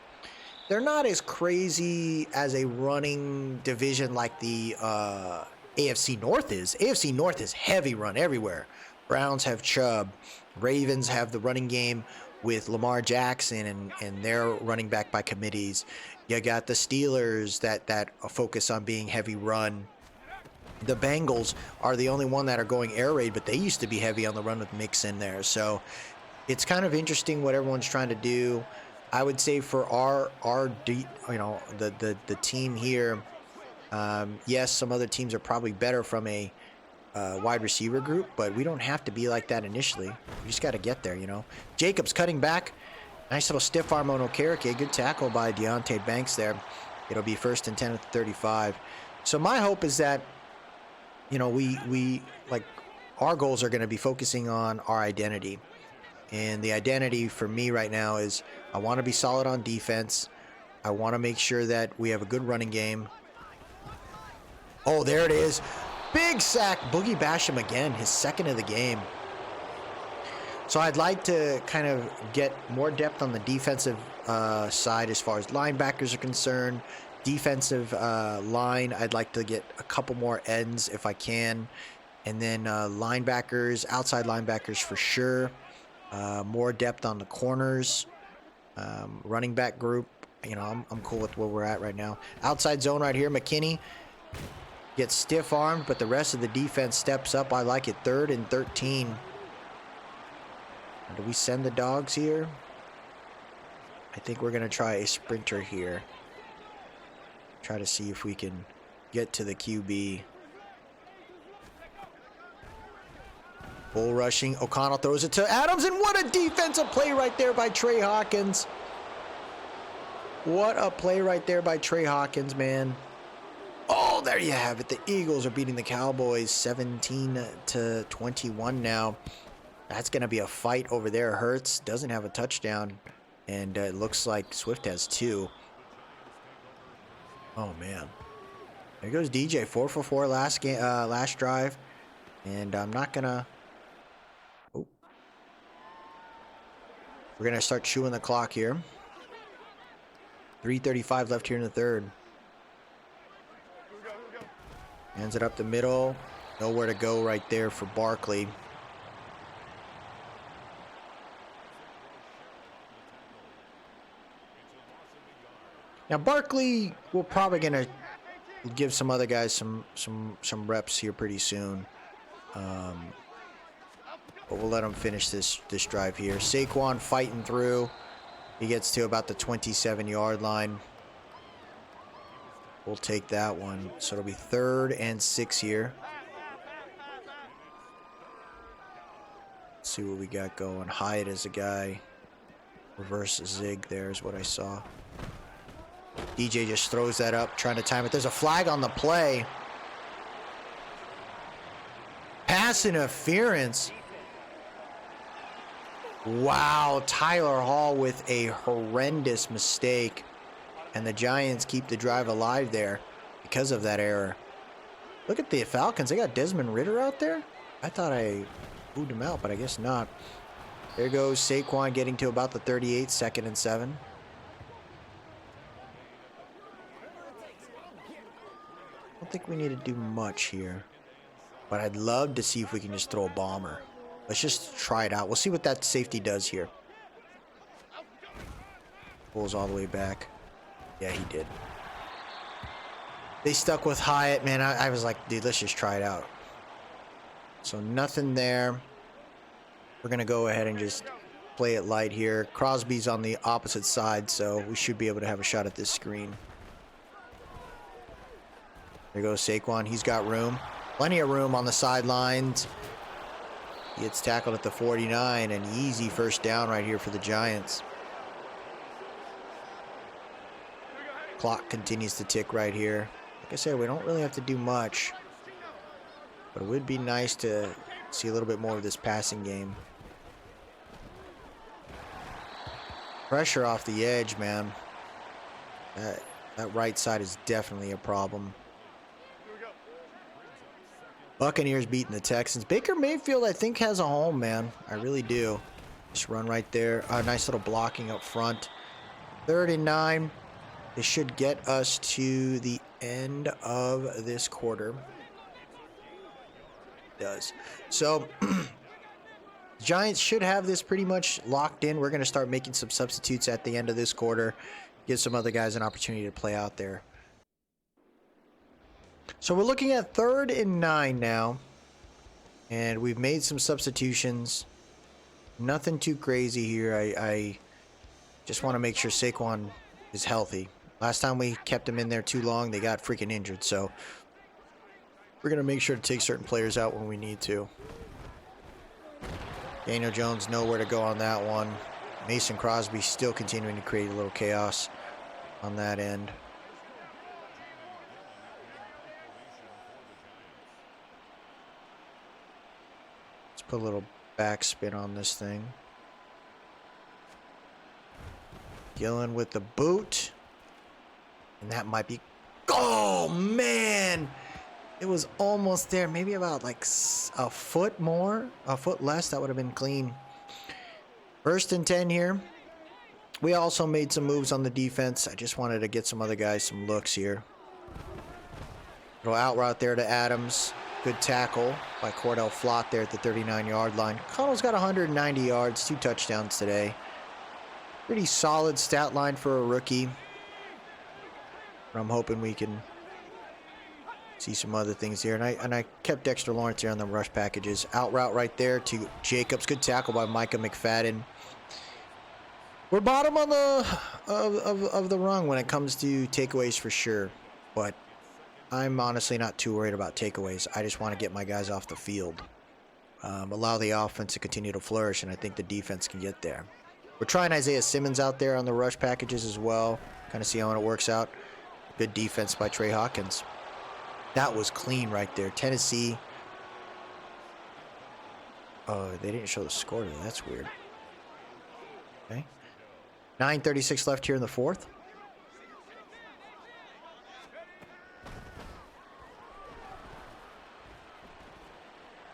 they're not as crazy as a running division like the AFC North is. AFC North is heavy run everywhere. Browns have Chubb. Ravens have the running game with Lamar Jackson and their running back by committees. You got the Steelers that focus on being heavy run. The Bengals are the only one that are going air raid, but they used to be heavy on the run with Mixon there. So it's kind of interesting what everyone's trying to do. I would say for the team here, yes, some other teams are probably better from a wide receiver group, but we don't have to be like that initially. We just got to get there, you know. Jacobs cutting back. Nice little stiff arm on Okereke. Good tackle by Deontay Banks there. It'll be 1st and 10 at the 35. So my hope is that, you know, we like our goals are going to be focusing on our identity. And the identity for me right now is I want to be solid on defense. I want to make sure that we have a good running game. Oh, there it is. Big sack. Boogie Basham again, his 2nd of the game. So I'd like to kind of get more depth on the defensive side as far as linebackers are concerned. Defensive line, I'd like to get a couple more ends if I can. And then linebackers, outside linebackers for sure. More depth on the corners. Running back group, you know, I'm cool with where we're at right now. Outside zone right here, McKinney gets stiff-armed, but the rest of the defense steps up. I like it. 3rd and 13. Do we send the dogs here? I think we're going to try a sprinter here. Try to see if we can get to the QB. Bull rushing. O'Connell throws it to Adams, and what a defensive play right there by Trey Hawkins. What a play right there by Trey Hawkins, man. Oh, there you have it. The Eagles are beating the Cowboys 17-21 now. That's going to be a fight over there. Hurts doesn't have a touchdown, and it looks like Swift has 2. Oh, man. There goes DJ. 4 for 4 last drive, and I'm not going to... Oh. We're going to start chewing the clock here. 3:35 left here in the 3rd. Hands it up the middle. Nowhere to go right there for Barkley. Now Barkley, we're probably gonna give some other guys some reps here pretty soon, but we'll let them finish this drive here. Saquan fighting through. He gets to about the 27-yard line. We'll take that one. So it'll be 3rd and 6 here. Let's see what we got going. Hyatt is a guy. Reverse zig there is what I saw. DJ just throws that up, trying to time it. There's a flag on the play. Pass interference. Wow, Tyler Hall with a horrendous mistake. And the Giants keep the drive alive there because of that error. Look at the Falcons. They got Desmond Ridder out there. I thought I booed him out, but I guess not. There goes Saquon getting to about the 38, 2nd and 7. I don't think we need to do much here. But I'd love to see if we can just throw a bomber. Let's just try it out. We'll see what that safety does here. Pulls all the way back. Yeah, he did. They stuck with Hyatt, man. I was like, dude, let's just try it out. So nothing there. We're going to go ahead and just play it light here. Crosby's on the opposite side, so we should be able to have a shot at this screen. There goes Saquon. He's got room. Plenty of room on the sidelines. He gets tackled at the 49. An easy 1st down right here for the Giants. Clock continues to tick right here. Like I said, we don't really have to do much. But it would be nice to see a little bit more of this passing game. Pressure off the edge, man. That right side is definitely a problem. Buccaneers beating the Texans. Baker Mayfield, I think, has a home, man. I really do. Just run right there. Nice little blocking up front. 3rd and 9. This should get us to the end of this quarter. It does. So Giants should have this pretty much locked in. We're going to start making some substitutes at the end of this quarter. Give some other guys an opportunity to play out there. So we're looking at 3rd and 9 now. And we've made some substitutions. Nothing too crazy here. I just want to make sure Saquan is healthy. Last time we kept him in there too long, they got freaking injured. So we're going to make sure to take certain players out when we need to. Daniel Jones nowhere to go on that one. Mason Crosby still continuing to create a little chaos on that end. Let's put a little backspin on this thing. Gillen with the boot. And that might be... Oh, man! It was almost there. Maybe about like a foot more, a foot less. That would have been clean. 1st and 10 here. We also made some moves on the defense. I just wanted to get some other guys some looks here. Little out route there to Adams. Good tackle by Cordell Flott there at the 39-yard line. Connell's got 190 yards, 2 touchdowns today. Pretty solid stat line for a rookie. But I'm hoping we can see some other things here. And I kept Dexter Lawrence here on the rush packages. Out route right there to Jacobs. Good tackle by Micah McFadden. We're bottom on the of the rung when it comes to takeaways for sure. But I'm honestly not too worried about takeaways. I just want to get my guys off the field. Allow the offense to continue to flourish, and I think the defense can get there. We're trying Isaiah Simmons out there on the rush packages as well. Kind of see how it works out. Good defense by Trey Hawkins. That was clean right there. Tennessee. Oh, they didn't show the score though. That's weird. Okay. 9:36 left here in the 4th.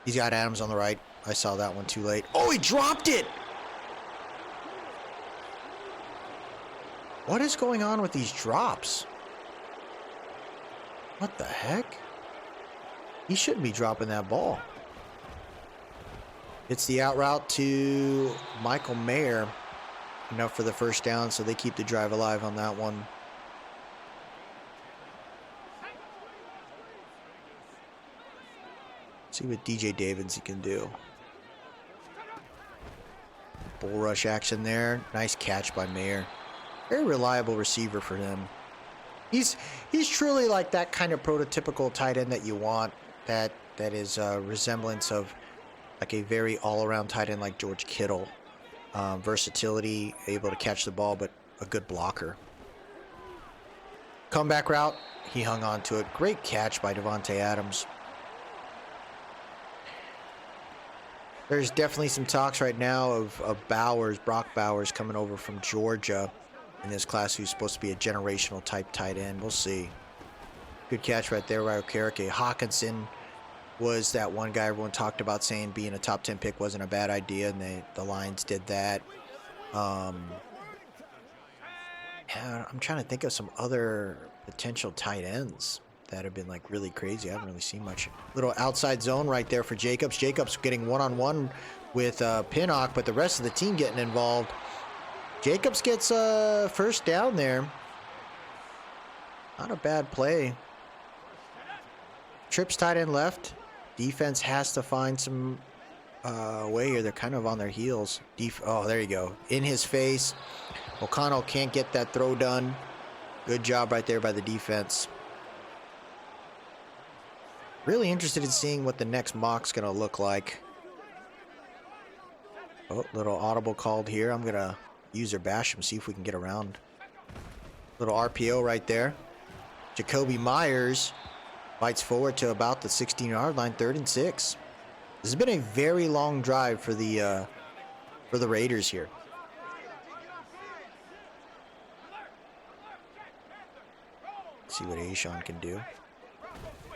He's got Adams on the right. I saw that one too late. Oh, he dropped it! What is going on with these drops? What the heck? He shouldn't be dropping that ball. It's the out route to Michael Mayer. Enough for the 1st down, so they keep the drive alive on that one. See what DJ Davids he can do. Bull rush action there. Nice catch by Mayer. Very reliable receiver for him. He's truly like that kind of prototypical tight end that you want. That is a resemblance of like a very all-around tight end like George Kittle. Versatility, able to catch the ball, but a good blocker. Comeback route, he hung on to it. Great catch by Devontae Adams. There's definitely some talks right now of Bowers, Brock Bowers, coming over from Georgia in this class, who's supposed to be a generational type tight end. We'll see. Good catch right there by Okereke. Hawkinson was that one guy everyone talked about saying being a top 10 pick wasn't a bad idea, and the Lions did that. Yeah, I'm trying to think of some other potential tight ends that have been like really crazy. I haven't really seen much. Little outside zone right there for Jacobs. Jacobs getting one-on-one with Pinnock, but the rest of the team getting involved. Jacobs gets a 1st down there. Not a bad play. Trips tight end left. Defense has to find some way here. They're kind of on their heels. Oh, there you go. In his face. O'Connell can't get that throw done. Good job right there by the defense. Really interested in seeing what the next mock's going to look like. Oh, little audible called here. I'm going to user bash him, see if we can get around. Little RPO right there. Jacoby Myers fights forward to about the 16-yard line, 3rd and 6. This has been a very long drive for the Raiders here. See what Ashawn can do.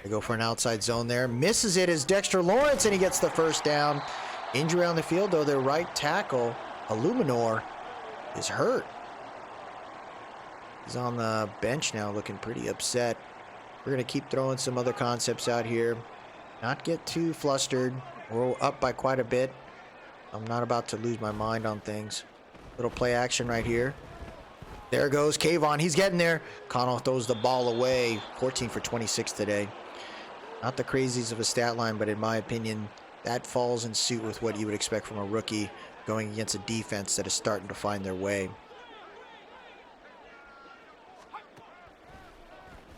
They go for an outside zone there. Misses it as Dexter Lawrence, and he gets the 1st down. Injury on the field, though. Their right tackle, Illuminor, is hurt. He's on the bench now, looking pretty upset. We're going to keep throwing some other concepts out here. Not get too flustered. We're up by quite a bit. I'm not about to lose my mind on things. Little play action right here. There goes Kayvon. He's getting there. Connell throws the ball away. 14 for 26 today. Not the craziest of a stat line, but in my opinion, that falls in suit with what you would expect from a rookie going against a defense that is starting to find their way.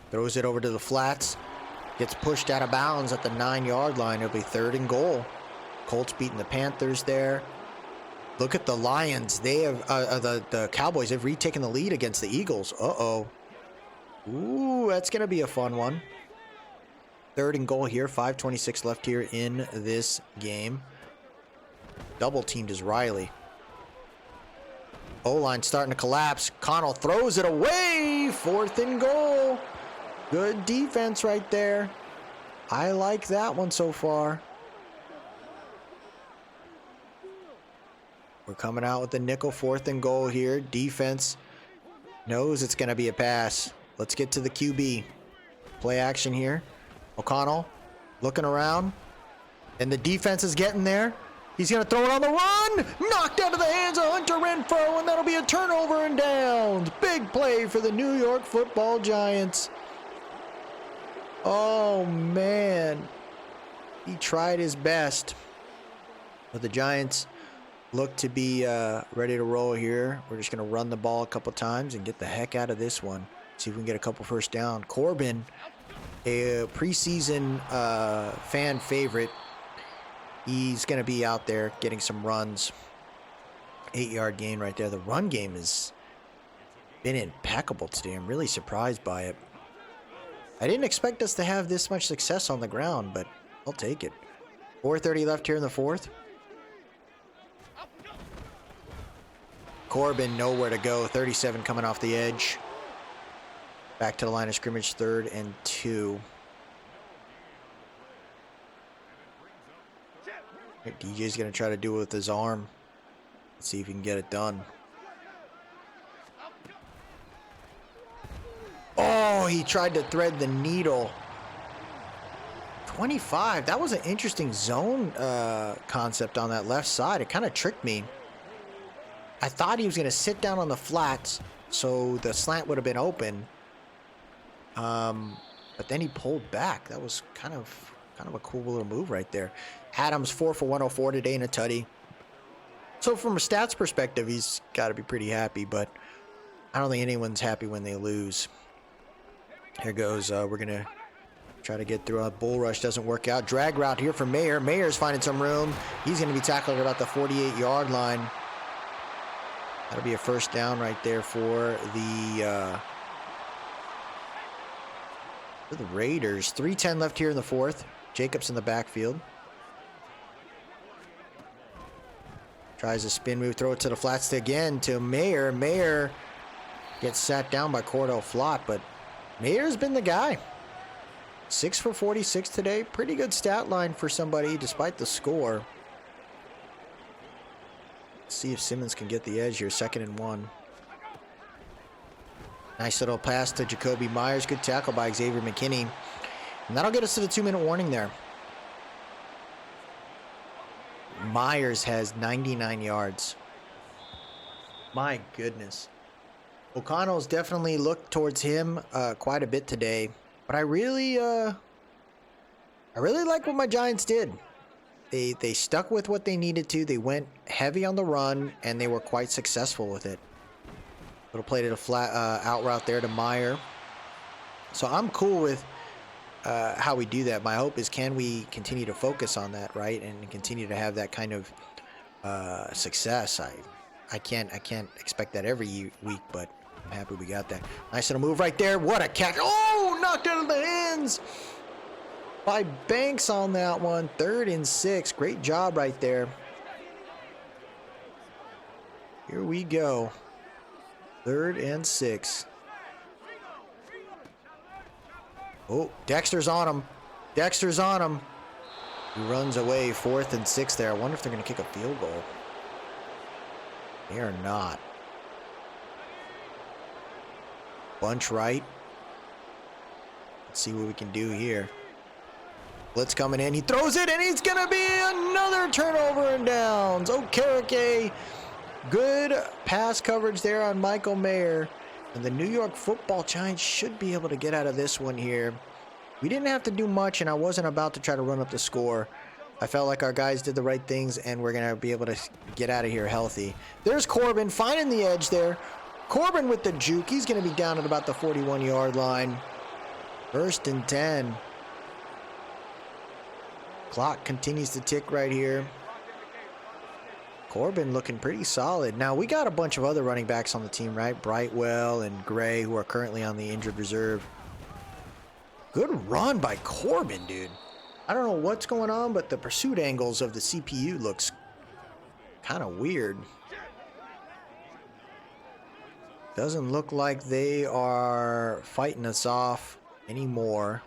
Throws it over to the flats. Gets pushed out of bounds at the 9-yard line. It'll be 3rd and goal. Colts beating the Panthers there. Look at the Lions. They have the Cowboys have retaken the lead against the Eagles. Uh-oh. Ooh, that's going to be a fun one. 3rd and goal here. 5:26 left here in this game. Double teamed is Riley. O-line starting to collapse. Connell throws it away. 4th and goal. Good defense right there. I like that one so far. We're coming out with the nickel. 4th and goal here. Defense knows it's going to be a pass. Let's get to the QB. Play action here. O'Connell looking around. And the defense is getting there. He's going to throw it on the run. Knocked out of the hands of Hunter Renfrow. And that'll be a turnover and downs. Big play for the New York Football Giants. Oh, man. He tried his best. But the Giants look to be ready to roll here. We're just going to run the ball a couple times and get the heck out of this one. See if we can get a couple first down. Corbin, a preseason fan favorite. He's going to be out there getting some runs. 8-yard gain right there. The run game has been impeccable today. I'm really surprised by it. I didn't expect us to have this much success on the ground, but I'll take it. 4:30 left here in the 4th. Corbin nowhere to go. 37 coming off the edge. Back to the line of scrimmage. 3rd and 2. DJ's going to try to do it with his arm. Let's see if he can get it done. Oh, he tried to thread the needle. 25. That was an interesting zone concept on that left side. It kind of tricked me. I thought he was going to sit down on the flats, so the slant would have been open. But then he pulled back. That was kind of a cool little move right there. Adams 4 for 104 today in a tutty. So from a stats perspective, he's got to be pretty happy, but I don't think anyone's happy when they lose. Here goes. We're going to try to get through. A bull rush doesn't work out. Drag route here for Mayer. Mayer's finding some room. He's going to be tackled at about the 48-yard line. That'll be a first down right there for the Raiders. 3:10 left here in the 4th. Jacobs in the backfield. Tries a spin move, throw it to the flats again to Mayer. Mayer gets sat down by Cordell Flott, but Mayer's been the guy. 6 for 46 today. Pretty good stat line for somebody despite the score. Let's see if Simmons can get the edge here. 2nd and 1. Nice little pass to Jacoby Myers. Good tackle by Xavier McKinney. And that'll get us to the 2-minute warning there. Myers has 99 yards. My goodness. O'Connell's definitely looked towards him quite a bit today. But I really like what my Giants did. They stuck with what they needed to. They went heavy on the run, and they were quite successful with it. Little play to the flat out route there to Meyer. So I'm cool with how we do that. My hope is, can we continue to focus on that, right, and continue to have that kind of success. I can't expect that every week, but I'm happy we got that. Nice little move right there. What a catch. Oh, knocked out of the hands by Banks on that one. 3rd and 6. Great job right there. Here we go. 3rd and 6. Oh, Dexter's on him. Dexter's on him. He runs away. 4th and 6 there. I wonder if they're going to kick a field goal. They are not. Bunch right. Let's see what we can do here. Blitz coming in. He throws it, and he's going to be another turnover and downs. Okereke. Good pass coverage there on Michael Mayer. And the New York Football Giants should be able to get out of this one here. We didn't have to do much, and I wasn't about to try to run up the score. I felt like our guys did the right things, and we're going to be able to get out of here healthy. There's Corbin finding the edge there. Corbin with the juke. He's going to be down at about the 41-yard line. 1st and 10. Clock continues to tick right here. Corbin looking pretty solid. Now, we got a bunch of other running backs on the team, right? Brightwell and Gray, who are currently on the injured reserve. Good run by Corbin, dude. I don't know what's going on, but the pursuit angles of the CPU looks kind of weird. Doesn't look like they are fighting us off anymore.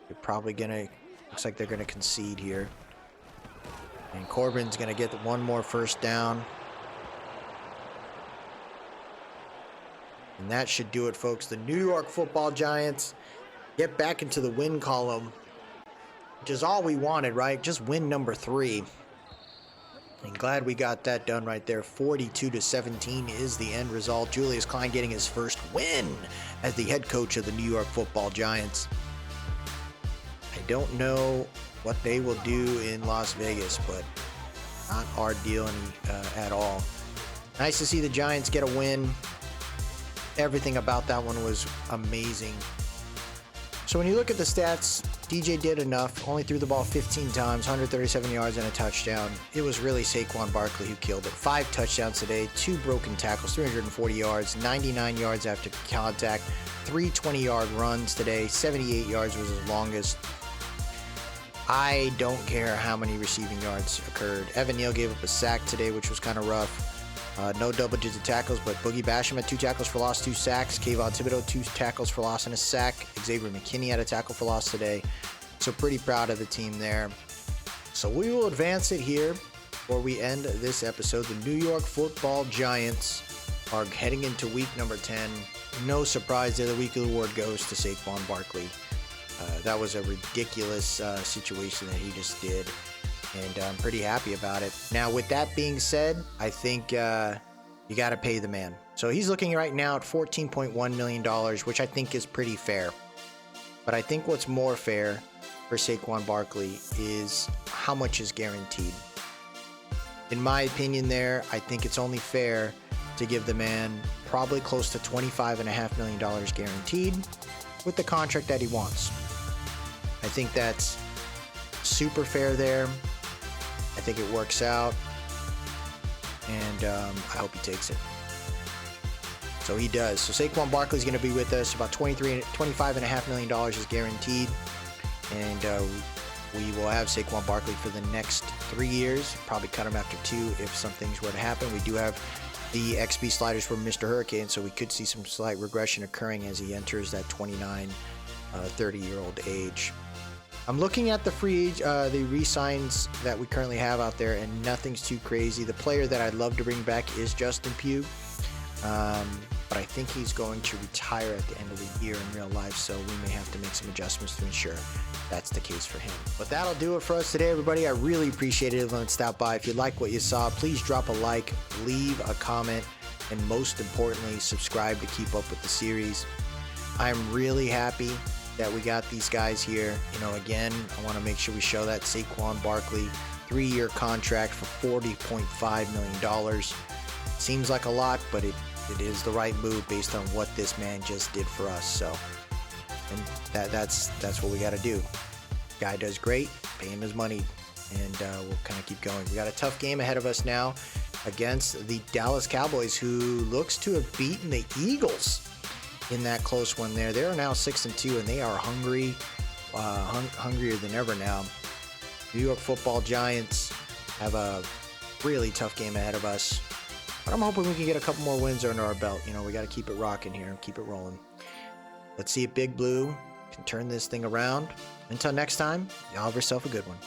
They're probably gonna, looks like they're gonna concede here. And Corbin's gonna get one more first down. And that should do it, folks. The New York Football Giants get back into the win column, which is all we wanted, right? Just win number 3. And glad we got that done right there. 42-17 is the end result. Julius Klein getting his first win as the head coach of the New York Football Giants. I don't know what they will do in Las Vegas, but not our deal at all. Nice to see the Giants get a win. Everything about that one was amazing. So when you look at the stats, DJ did enough. Only threw the ball 15 times, 137 yards and a touchdown. It was really Saquon Barkley who killed it. 5 touchdowns today, 2 broken tackles, 340 yards, 99 yards after contact, 3 20-yard runs today. 78 yards was his longest. I don't care how many receiving yards occurred. Evan Neal gave up a sack today, which was kind of rough. No double-digit tackles, but Boogie Basham had 2 tackles for loss, 2 sacks. Kayvon Thibodeau, 2 tackles for loss and a sack. Xavier McKinney had a tackle for loss today. So pretty proud of the team there. So we will advance it here before we end this episode. The New York Football Giants are heading into week number 10. No surprise there. The weekly award goes to Saquon Barkley. That was a ridiculous situation that he just did. And I'm pretty happy about it. Now, with that being said, I think you got to pay the man. So he's looking right now at $14.1 million, which I think is pretty fair. But I think what's more fair for Saquon Barkley is how much is guaranteed. In my opinion there, I think it's only fair to give the man probably close to $25.5 million guaranteed with the contract that he wants. I think that's super fair there. I think it works out, and I hope he takes it. So he does. So Saquon Barkley is going to be with us. About $25.5 million is guaranteed, and we will have Saquon Barkley for the next 3 years. Probably cut him after 2 if some things were to happen. We do have the XP sliders for Mr. Hurricane, so we could see some slight regression occurring as he enters that 29, 30-year-old age. I'm looking at the the re-signs that we currently have out there, and nothing's too crazy. The player that I'd love to bring back is Justin Pugh, but I think he's going to retire at the end of the year in real life, so we may have to make some adjustments to ensure that's the case for him. But that'll do it for us today, everybody. I really appreciate it if you stopped by. If you like what you saw, please drop a like, leave a comment, and most importantly, subscribe to keep up with the series. I'm really happy that we got these guys here. You know, again, I want to make sure we show that Saquon Barkley 3-year contract for $40.5 million. Seems like a lot, but it is the right move based on what this man just did for us. So, and that's what we got to do. Guy does great, pay him his money, and we'll kind of keep going. We got a tough game ahead of us now against the Dallas Cowboys, who looks to have beaten the Eagles in that close one there. They are now 6-2, and they are hungry, hungrier than ever now. New York Football Giants have a really tough game ahead of us, but I'm hoping we can get a couple more wins under our belt. You know, we got to keep it rocking here and keep it rolling. Let's see if Big Blue can turn this thing around. Until next time, y'all have yourself a good one.